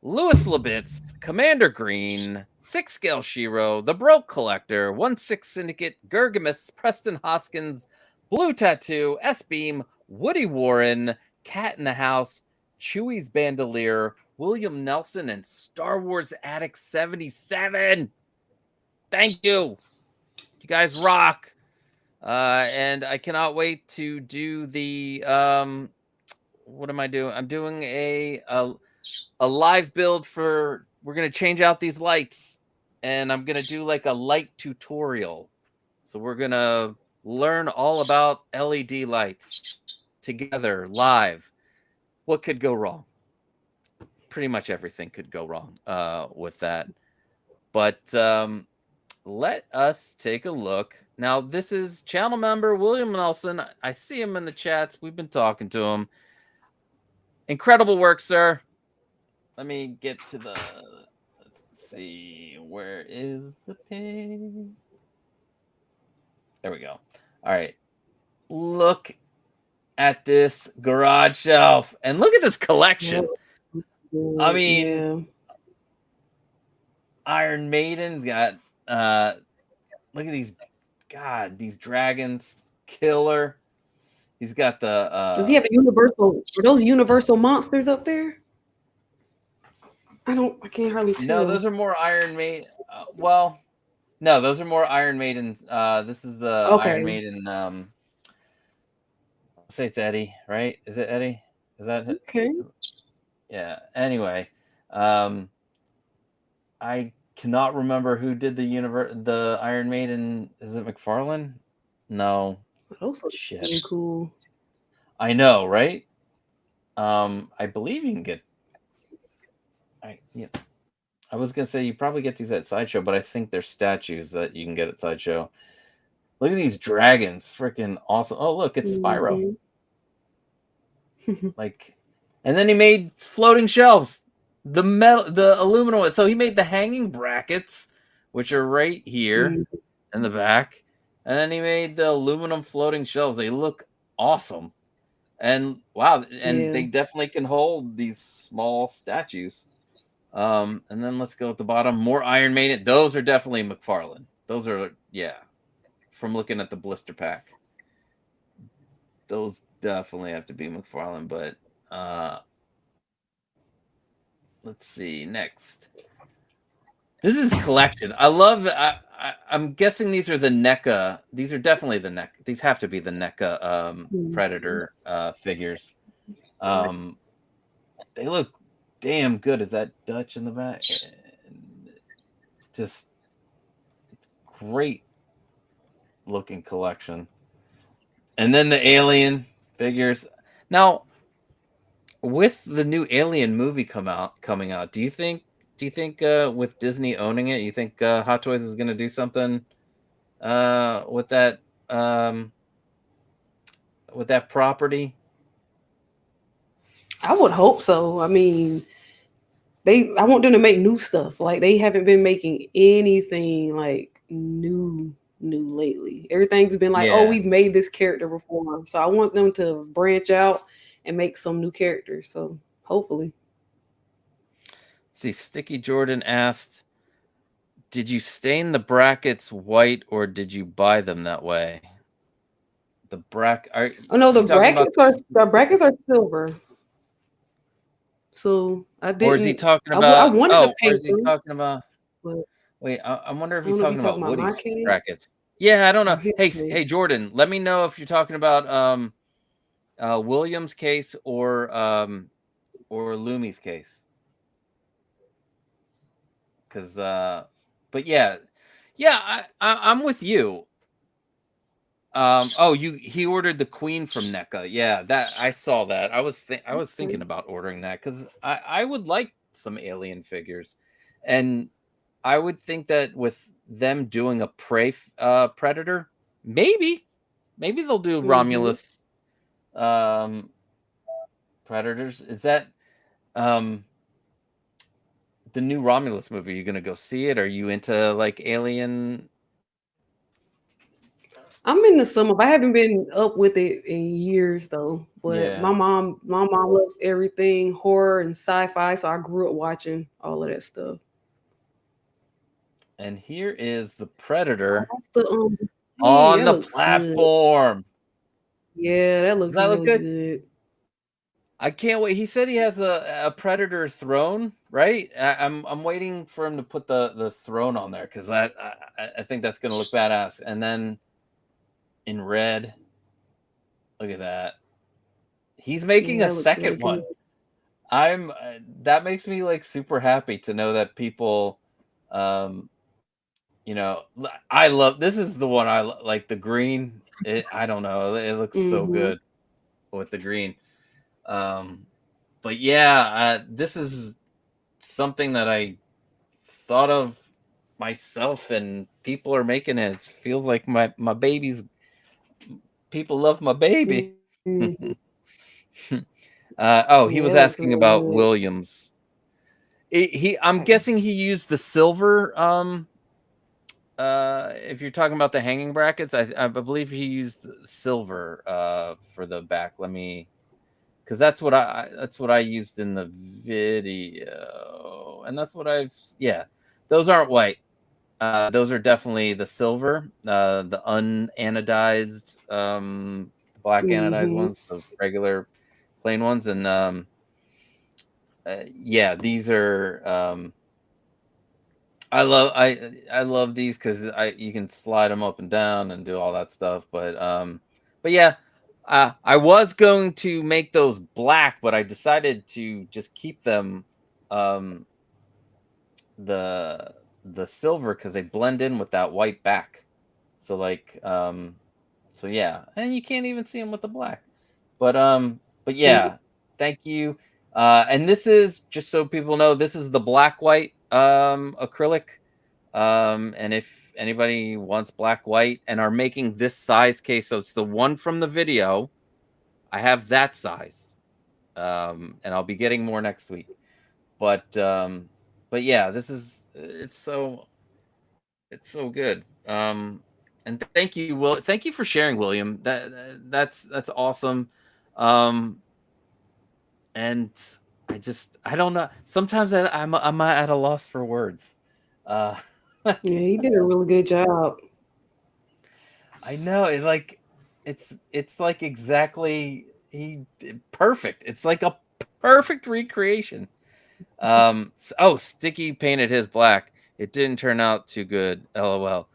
Louis Labitz, Commander Green, Six Scale Shiro, The Broke Collector, 1/6 Syndicate, Gergamus, Preston Hoskins, Blue Tattoo, S Beam, Woody Warren, Cat in the House, Chewy's Bandolier, William Nelson, and Star Wars Addict 77. Thank you. You guys rock. And I cannot wait to do the what am I doing? I'm doing a live build for, we're going to change out these lights, and I'm going to do like a light tutorial. So we're going to learn all about LED lights together live. What could go wrong? Pretty much everything could go wrong with that. But let us take a look. Now, this is channel member William Nelson. I see him in the chats. We've been talking to him. Incredible work, sir. Let me get to the, let's see, where is the page? There we go. All right. Look at this garage shelf and look at this collection. I mean, Yeah. Iron Maiden got look at these, God, these dragons, killer. He's got the Does he have a universal? Are those universal monsters up there? I can't hardly no, tell. those are more Iron Maiden. Well, no, those are more Iron Maidens. This is the Iron Okay. Maiden. I'll say it's Eddie, right? Is it Eddie? Is that it? Okay. Yeah. Anyway, I cannot remember who did the Iron Maiden. Is it McFarlane? No. Those are Shit. really cool. I know, right? I believe you can get. I was gonna say you probably get these at Sideshow, but I think they're statues that you can get at Sideshow. Look at these dragons, freaking awesome! Oh, look, it's Spyro. Like, and then he made floating shelves, the aluminum. So he made the hanging brackets, which are right here Mhm. in the back, and then he made the aluminum floating shelves. They look awesome. And wow, and Yeah. they definitely can hold these small statues. And then let's go at the bottom. More Iron Maiden. Those are definitely McFarlane. Those are, yeah, from looking at the blister pack. Those definitely have to be McFarlane. But let's see next. This is collection. I love. I'm guessing these are the NECA. These are definitely the NECA. These have to be the NECA Mhm. Predator figures. They look damn good. Is that Dutch in the back? Just great looking collection. And then the Alien figures. Now, with the new Alien movie coming out, do you think with Disney owning it, you think Hot Toys is going to do something with um that property? I would hope so. I mean, I want them to make new stuff. Like they haven't been making anything like new lately. Everything's been like, oh, Yeah. we've made this character before. So I want them to branch out and make some new characters. So hopefully. See, Sticky Jordan asked, "Did you stain the brackets white or did you buy them that way?" The bracket. Are Oh no, you talking about, the brackets are silver. So I or is he didn't. talking I about? wanted to Oh, or paint is he them, talking about? but Wait, I wonder if I don't he's know if you're talking talking about about my Woody's case brackets. Yeah, I don't or know. his Hey, case. Jordan, let me know if you're talking about Williams' case or Lumi's case. Because but yeah, I'm with you. Oh, he ordered the Queen from NECA. Yeah, that I saw that. I was thinking about ordering that because I would like some Alien figures, and I would think that with them doing a Predator, maybe they'll do Mm-hmm. Romulus um Predators. Is that um the new Romulus movie? You gonna go see it? Are you into like Alien? I'm in the summer. I haven't been up with it in years though. But Yeah. my mom loves everything horror and sci-fi, so I grew up watching all of that stuff. And here is the Oh, Predator that's the hey, on that the looks good. platform. Yeah, that Does looks that look really good? good. I can't wait. He said he has a Predator throne, right? I'm waiting for him to put the throne on there because I think that's gonna look badass. And then in red, look at that. He's making Yeah, a that looks really second good. one. I'm that makes me like super happy to know that people, um, I love this is the one like the green. I don't know. It looks so Mm-hmm. good with the green. Um, but yeah, this is something that I thought of myself, and people are making it. It feels like my baby's. People love my baby. Mm-hmm. Oh, he Yeah, was it looks asking really about good. Williams. I'm Okay. guessing he used the silver. If you're talking about the hanging brackets, I believe he used silver for the back. Let me, because that's what I used in the video, and that's what yeah, those aren't white. Those are definitely the silver, the unanodized, black anodized Mm-hmm. ones, the regular plain ones, and yeah, these are. I love these because you can slide them up and down and do all that stuff. But yeah, I was going to make those black, but I decided to just keep them um the silver because they blend in with that white back. So like so yeah, and you can't even see them with the black. But yeah, thank you. And this is just so people know, this is the black white acrylic. And if anybody wants black white and are making this size case, so it's the one from the video. I have that size. And I'll be getting more next week. But yeah, this is it's so good. And thank you, Will. Thank you for sharing, William. That's awesome. And I don't know. Sometimes I'm at a loss for words. Uh, Yeah, he did a really good job. I know it's like exactly perfect. It's like a perfect recreation. Sticky painted his black. It didn't turn out too good. LOL.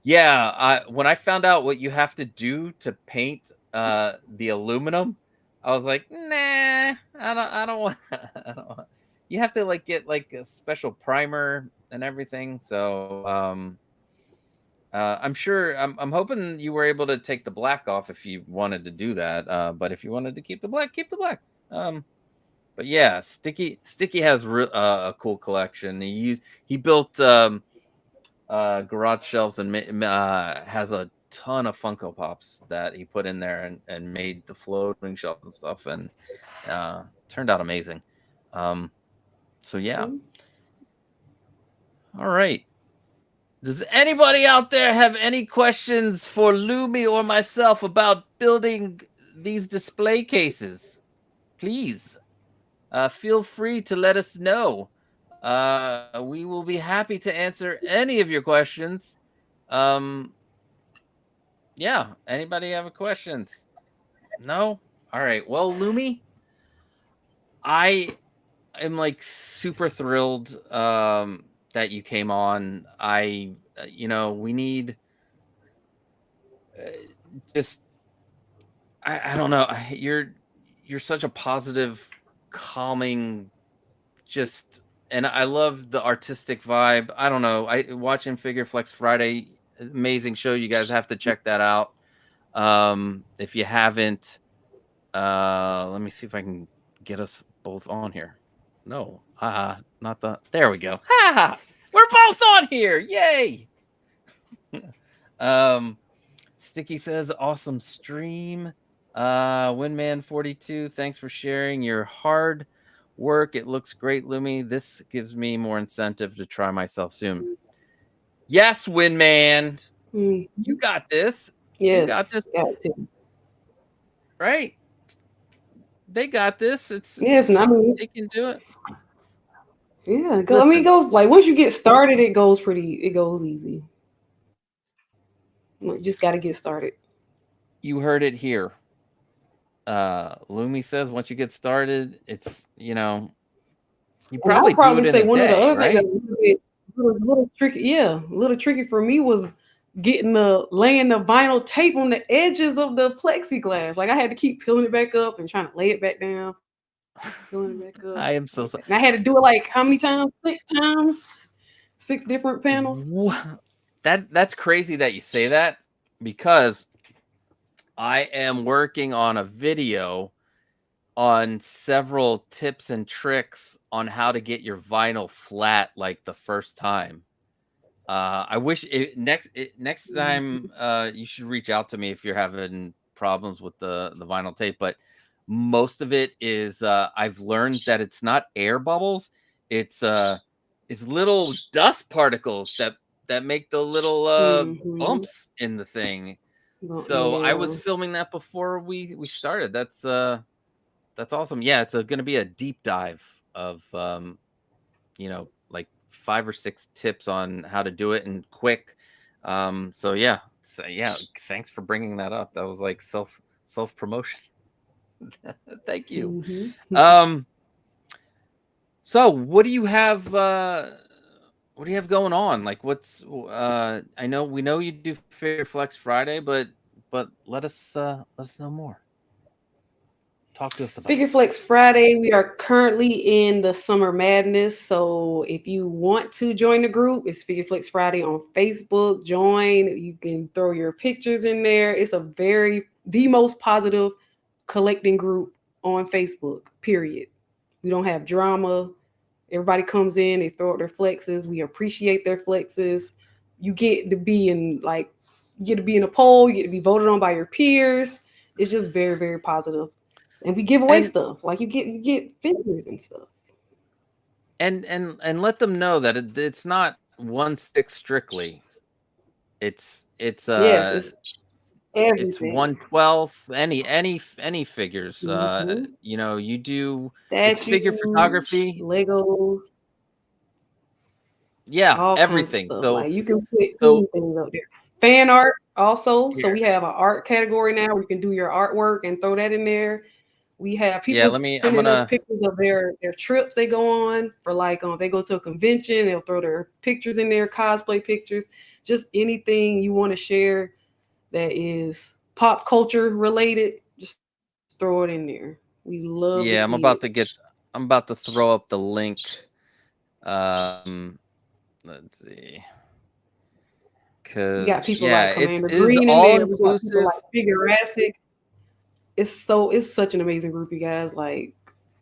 Yeah, when I found out what you have to do to paint the aluminum, I was like, nah, I don't want I don't want. You have to like get like a special primer and everything. So I'm sure I'm hoping you were able to take the black off if you wanted to do that. But if you wanted to keep the black, keep the black. But yeah, Sticky has a cool collection. He built garage shelves and has a ton of Funko Pops that he put in there and made the floating shelf and stuff, and turned out amazing. So yeah. Mhm. All right. Does anybody out there have any questions for Lumi or myself about building these display cases? Please, feel free to let us know. We will be happy to answer any of your questions. Yeah. Anybody have questions? No? All right. Well, Lumi, I am like super thrilled that you came on. We need uh, just I don't know. You're such a positive, calming, just and I love the artistic vibe. I don't know. I watching Figure Flex Friday, amazing show. You guys have to check that out. If you haven't, let me see if I can get us both on here. No, not the. There we go. Ha! We're both on here. Yay! um, Sticky says, awesome stream. Winman42, thanks for sharing your hard work. It looks great, Lumi. This gives me more incentive to try myself soon. Yes, Winman. Mhm. You got this. You got this, Yes, got to. right? They got this. Yes, and I mean, They can do it. yeah. I mean, it Listen, goes like once you get started, it goes easy. You just got to get started. you heard it here. Lumi says once you get started, it's you And I'll probably do it probably in say a one of the day, other things right? that was a little tricky. Yeah, a little tricky for me was laying the vinyl tape on the edges of the plexiglass. Like I had to keep peeling it back up and trying to lay it back down, peeling it back up. I am so Lay it sorry. back. And I had to do it like how many times? 6 times, 6 different panels. That's crazy that you say that because I am working on a video on several tips and tricks on how to get your vinyl flat like the first time. I wish next time you should reach out to me if you're having problems with the vinyl tape. But most of it is I've learned that it's not air bubbles, it's little dust particles that make the little Mm-hmm. bumps in the thing. Well, So I was yeah. filming that before we started. That's awesome. Yeah, it's going to be a deep dive of like 5 or 6 tips on how to do it and quick. So yeah, thanks for bringing that up. That was like self promotion. Thank you. Mm-hmm. Um, so what do you have? What do you have going on? Like, what's? We know you do Fair Flex Friday, but let us know more. Talk to us about Figure it. Flex Friday. We are currently in the summer madness. So if you want to join the group, it's Figure Flex Friday on Facebook. Join. You can throw your pictures in there. It's the most positive collecting group on Facebook, period. We don't have drama. Everybody comes in, they throw out their flexes. We appreciate their flexes. You get to be in a poll, you get to be voted on by your peers. It's just very, very positive. And we give away And stuff. Like you get figures and stuff. and let them know that it's not one stick strictly. It's Yes, it's it's Everything. 1/12, any figures. Hmm. You know, you do it's figure Statues, photography. Legos, Yeah, all kinds of everything. stuff. So Like you can put so anything up there. Fan art also. So here. we have an art category now where you can do your artwork and throw that in there. We have Yeah, people I'm sending us gonna pictures of their trips they go on for like if they go to a convention, they'll throw their pictures in there, cosplay pictures, just anything you want to share that is pop culture related, just throw it in there. We love to yeah, see it. I'm about to throw up the link. Um let's see. We got Cause people yeah, like Commander it is Green in all there. We got people inclusive. like Figurassic. It's such an amazing group, you guys. Like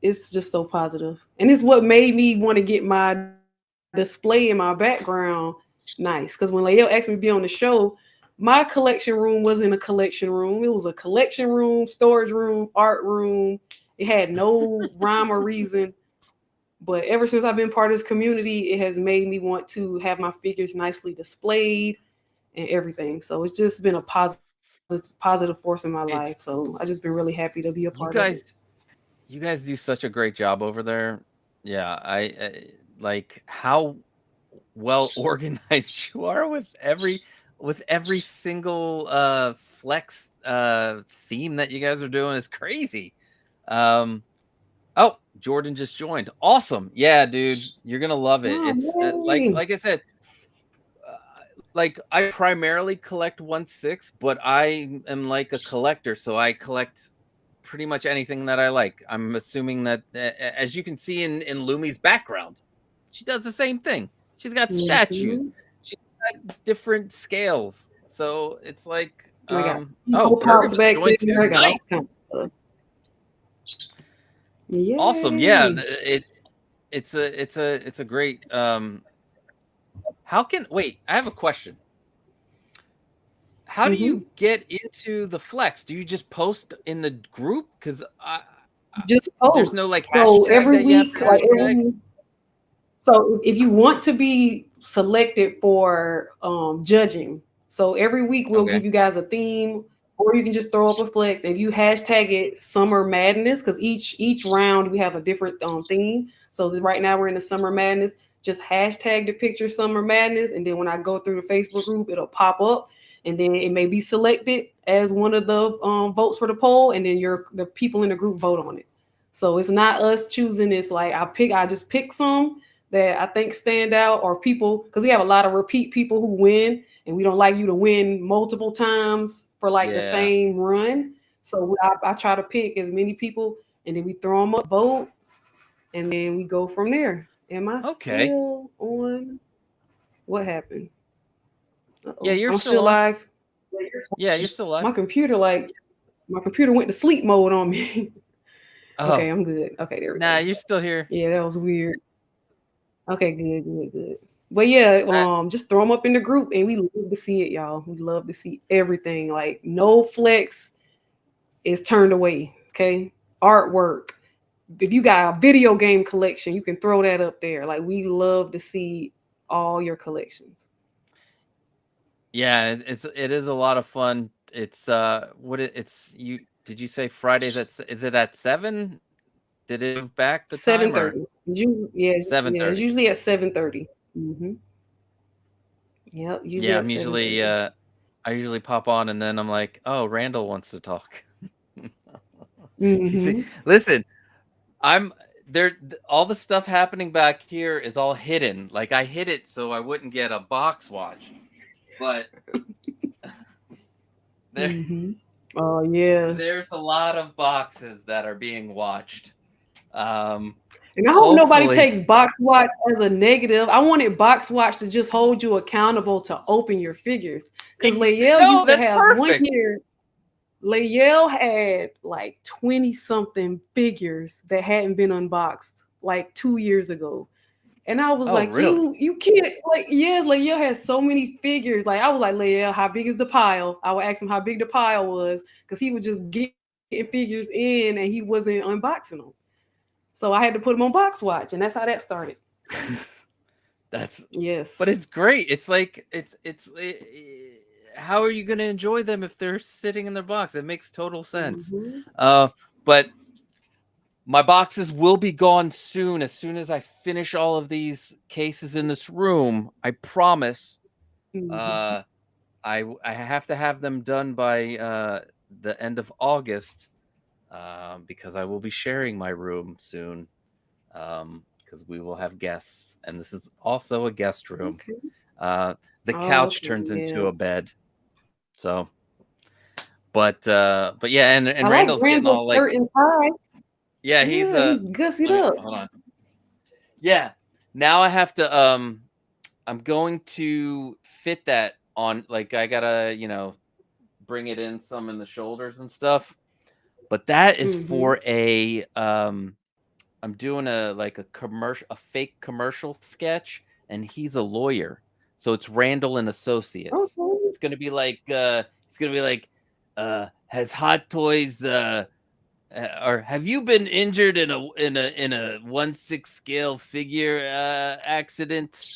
it's just so positive, and it's what made me want to get my display in my background nice. Because when Lael asked me to be on the show, my collection room wasn't a collection room. It was a collection room, storage room, art room. It had no rhyme or reason. But ever since I've been part of this community, it has made me want to have my figures nicely displayed and everything. So it's just been a positive force in my It's life. So I just been really happy to be a you part of it. guys you guys do such a great job over there. Yeah, I like how well organized you are with every single flex theme that you guys are doing is crazy. Um oh, Jordan just joined. Awesome. Yeah, dude, you're going to love it. It's Oh, yay. like I said, uh, like I primarily collect 1/6, but I am like a collector, so I collect pretty much anything that I like. I'm assuming that as you can see in Lumi's background, she does the same thing. She's got statues. Mhm. She's got different scales. So it's like I got oh, Funko Burger Pops just back joined there. too. I got Nice. all kinds of stuff. Awesome. Yeah, Yay. it's a great how can wait, I have a question. How do Hmm. you get into the flex? Do you just post in the group? Because Just there's post. no like So hashtag every that you have to week, like hashtag. every so if you want to be selected for judging, so every week we'll Okay. give you guys a theme, or you can just throw up a flex. If you hashtag it Summer Madness, because each round we have a different theme. So right now we're in the Summer Madness. Just hashtag the picture Summer Madness, and then when I go through the Facebook group, it'll pop up, and then it may be selected as one of the votes for the poll, and then the people in the group vote on it. So it's not us choosing. It's like I just pick some that I think stand out, or people, because we have a lot of repeat people who win, and we don't like you to win multiple times for like the Yeah. same run. So I try to pick as many people, and then we throw them up, vote, and then we go from there. Am I Okay. still on? What happened? Yeah, Uh-oh. you're I'm still still on. live. Yeah, you're still live. My computer, my computer went to sleep mode on me. Oh, Okay, I'm good. Okay, there we nah, go. you're still here. Yeah, that was weird. Okay, good. But yeah, I, just throw them up in the group, and we love to see it, y'all. We love to see everything. Like no flex is turned away. Okay, artwork. If you got a video game collection, you can throw that up there. Like we love to see all your collections. yeah, it is a lot of fun. It's it's you did you say Fridays is it at 7? Did it move back the Seven time or thirty. Yeah, it's 7:30? usually at 7:30. Mm-hmm. Yep, usually Yeah, at 7:30. I usually pop on and then I'm like, "Oh, Randall wants to talk." You see, Mm-hmm. listen, I'm there. All the stuff happening back here is all hidden. Like I hid it so I wouldn't get a box watch. But there, Mm-hmm. Oh yeah. there's a lot of boxes that are being watched. And I hope nobody Hopefully, takes Box Watch as a negative. I wanted Box Watch to just hold you accountable to open your figures. Because Layel no, used to that's have one perfect. year, Layel had like 20 something figures that hadn't been unboxed like 2 years ago. And I was Oh, like, really? you can't, like, yes, Layel has so many figures. Like, I was like, Layel, how big is the pile? I would ask him how big the pile was because he would just get figures in and he wasn't unboxing them. So I had to put him on Box Watch, and that's how that started. That's, but Yes. it's great. It's like how are you going to enjoy them if they're sitting in their box? It makes total sense. Mhm. But my boxes will be gone soon. As soon as I finish all of these cases in this room, I promise. Mhm. Uh, I have to have them done by the end of August, because I will be sharing my room soon. Because we will have guests, and this is also a guest room. Okay. The Oh, couch okay. turns into Yeah. a bed. So, but yeah, and I like Randall's getting Randall's all like, shirt and tie. yeah, he's Yeah, he's gussied let me up. hold on. Yeah, now I have to I'm going to fit that on, like I gotta, bring it in some in the shoulders and stuff. But that is Mhm. for a I'm doing a fake commercial sketch, and he's a lawyer. So it's Randall and Associates. Okay. It's gonna be like has Hot Toys or have you been injured in a 1/6 scale figure accident?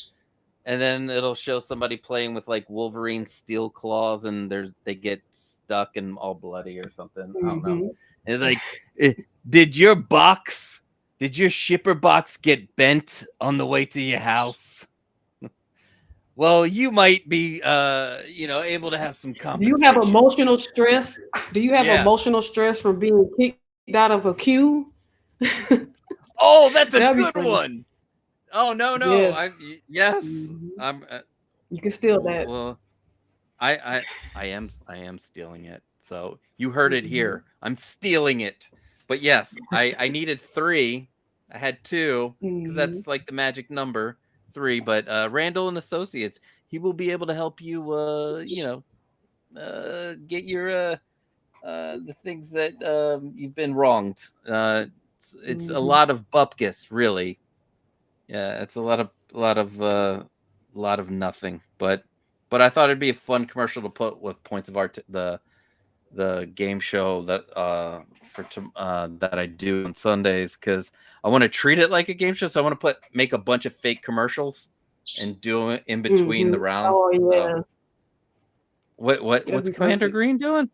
And then it'll show somebody playing with like Wolverine steel claws, and they get stuck and all bloody or something. I don't know. Mhm. And like, eh, did your box, did your shipper box get bent on the way to your house? Well, you might be, able to have some Do you have compensation. emotional stress? Do you have Yeah. emotional stress from being kicked out of a queue? Oh, that's a That'd be good funny. one. Oh no. Yes. Yes. Mhm. I'm. You can steal Well, that. well, I am stealing it. So you heard it Mhm. here. I'm stealing it. But yes, I needed 3. I had 2 because Mhm. that's like the magic number, 3. But Randall and Associates, he will be able to help you. Get your the things that you've been wronged. It's a Mhm. lot of bupkis, really. Yeah, it's a lot of nothing. But I thought it'd be a fun commercial to put with Points of Art, the game show that I do on Sundays, because I want to treat it like a game show. So I want to make a bunch of fake commercials and do it in between Mhm. the rounds. Oh So yeah, that'd what's be Commander perfect. Green doing?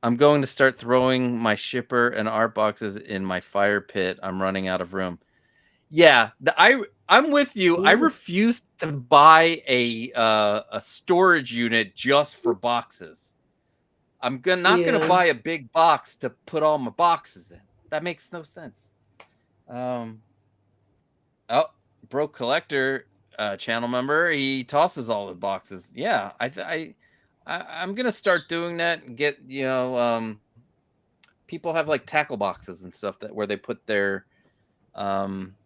I'm going to start throwing my shipper and art boxes in my fire pit. I'm running out of room. Yeah, I'm with you. I Mhm. refuse to buy a storage unit just for boxes. Not gonna Yeah. buy a big box to put all my boxes in. That makes no sense. Um, oh, broke collector, channel member. He tosses all the boxes. Yeah, I'm gonna start doing that and get, people have like tackle boxes and stuff where they put their um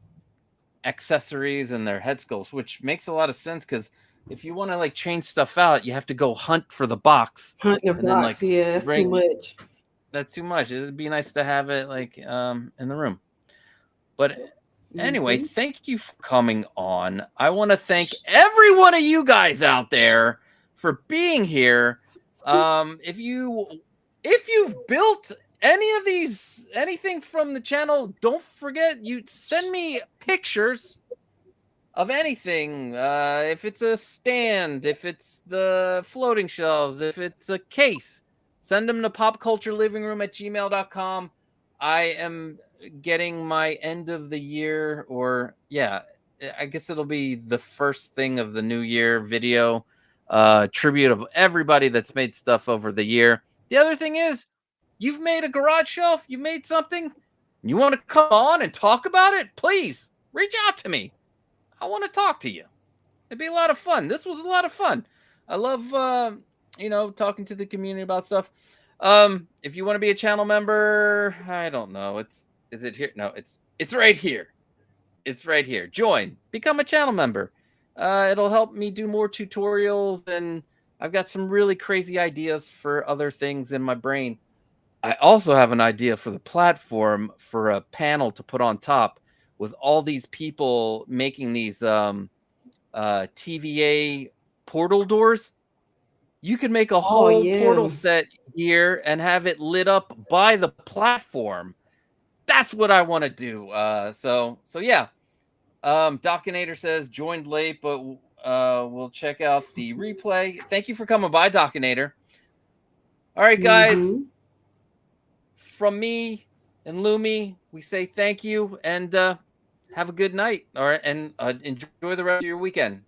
accessories and their head sculpts, which makes a lot of sense because if you want to like change stuff out, you have to go hunt for the box Hunting a and then box. like Yeah, that's too bring. much. That's too much. It'd be nice to have it like in the room. But anyway, Mhm. thank you for coming on. I want to thank every one of you guys out there for being here. If you've built anything from the channel, don't forget, you send me pictures of anything. If it's a stand, if it's the floating shelves, if it's a case, send them to popculturelivingroom@gmail.com. I am getting my end of the year, or yeah, I guess it'll be the first thing of the new year video, tribute of everybody that's made stuff over the year. The other thing is, you've made a garage shelf, you made something, you want to come on and talk about it, please reach out to me. I want to talk to you. It'd be a lot of fun. This was a lot of fun. I love talking to the community about stuff. If you want to be a channel member, I don't know. Is it here? No, it's right here. It's right here. Join. Become a channel member. It'll help me do more tutorials, and I've got some really crazy ideas for other things in my brain. I also have an idea for the platform for a panel to put on top with all these people making these TVA portal doors. You can make a Oh whole yeah. portal set here and have it lit up by the platform. That's what I want to do. So yeah. Dockinator says joined late, but we'll check out the replay. Thank you for coming by, Dockinator. All right, guys. Mhm. From me and Lumi, we say thank you and have a good night. All right, and enjoy the rest of your weekend.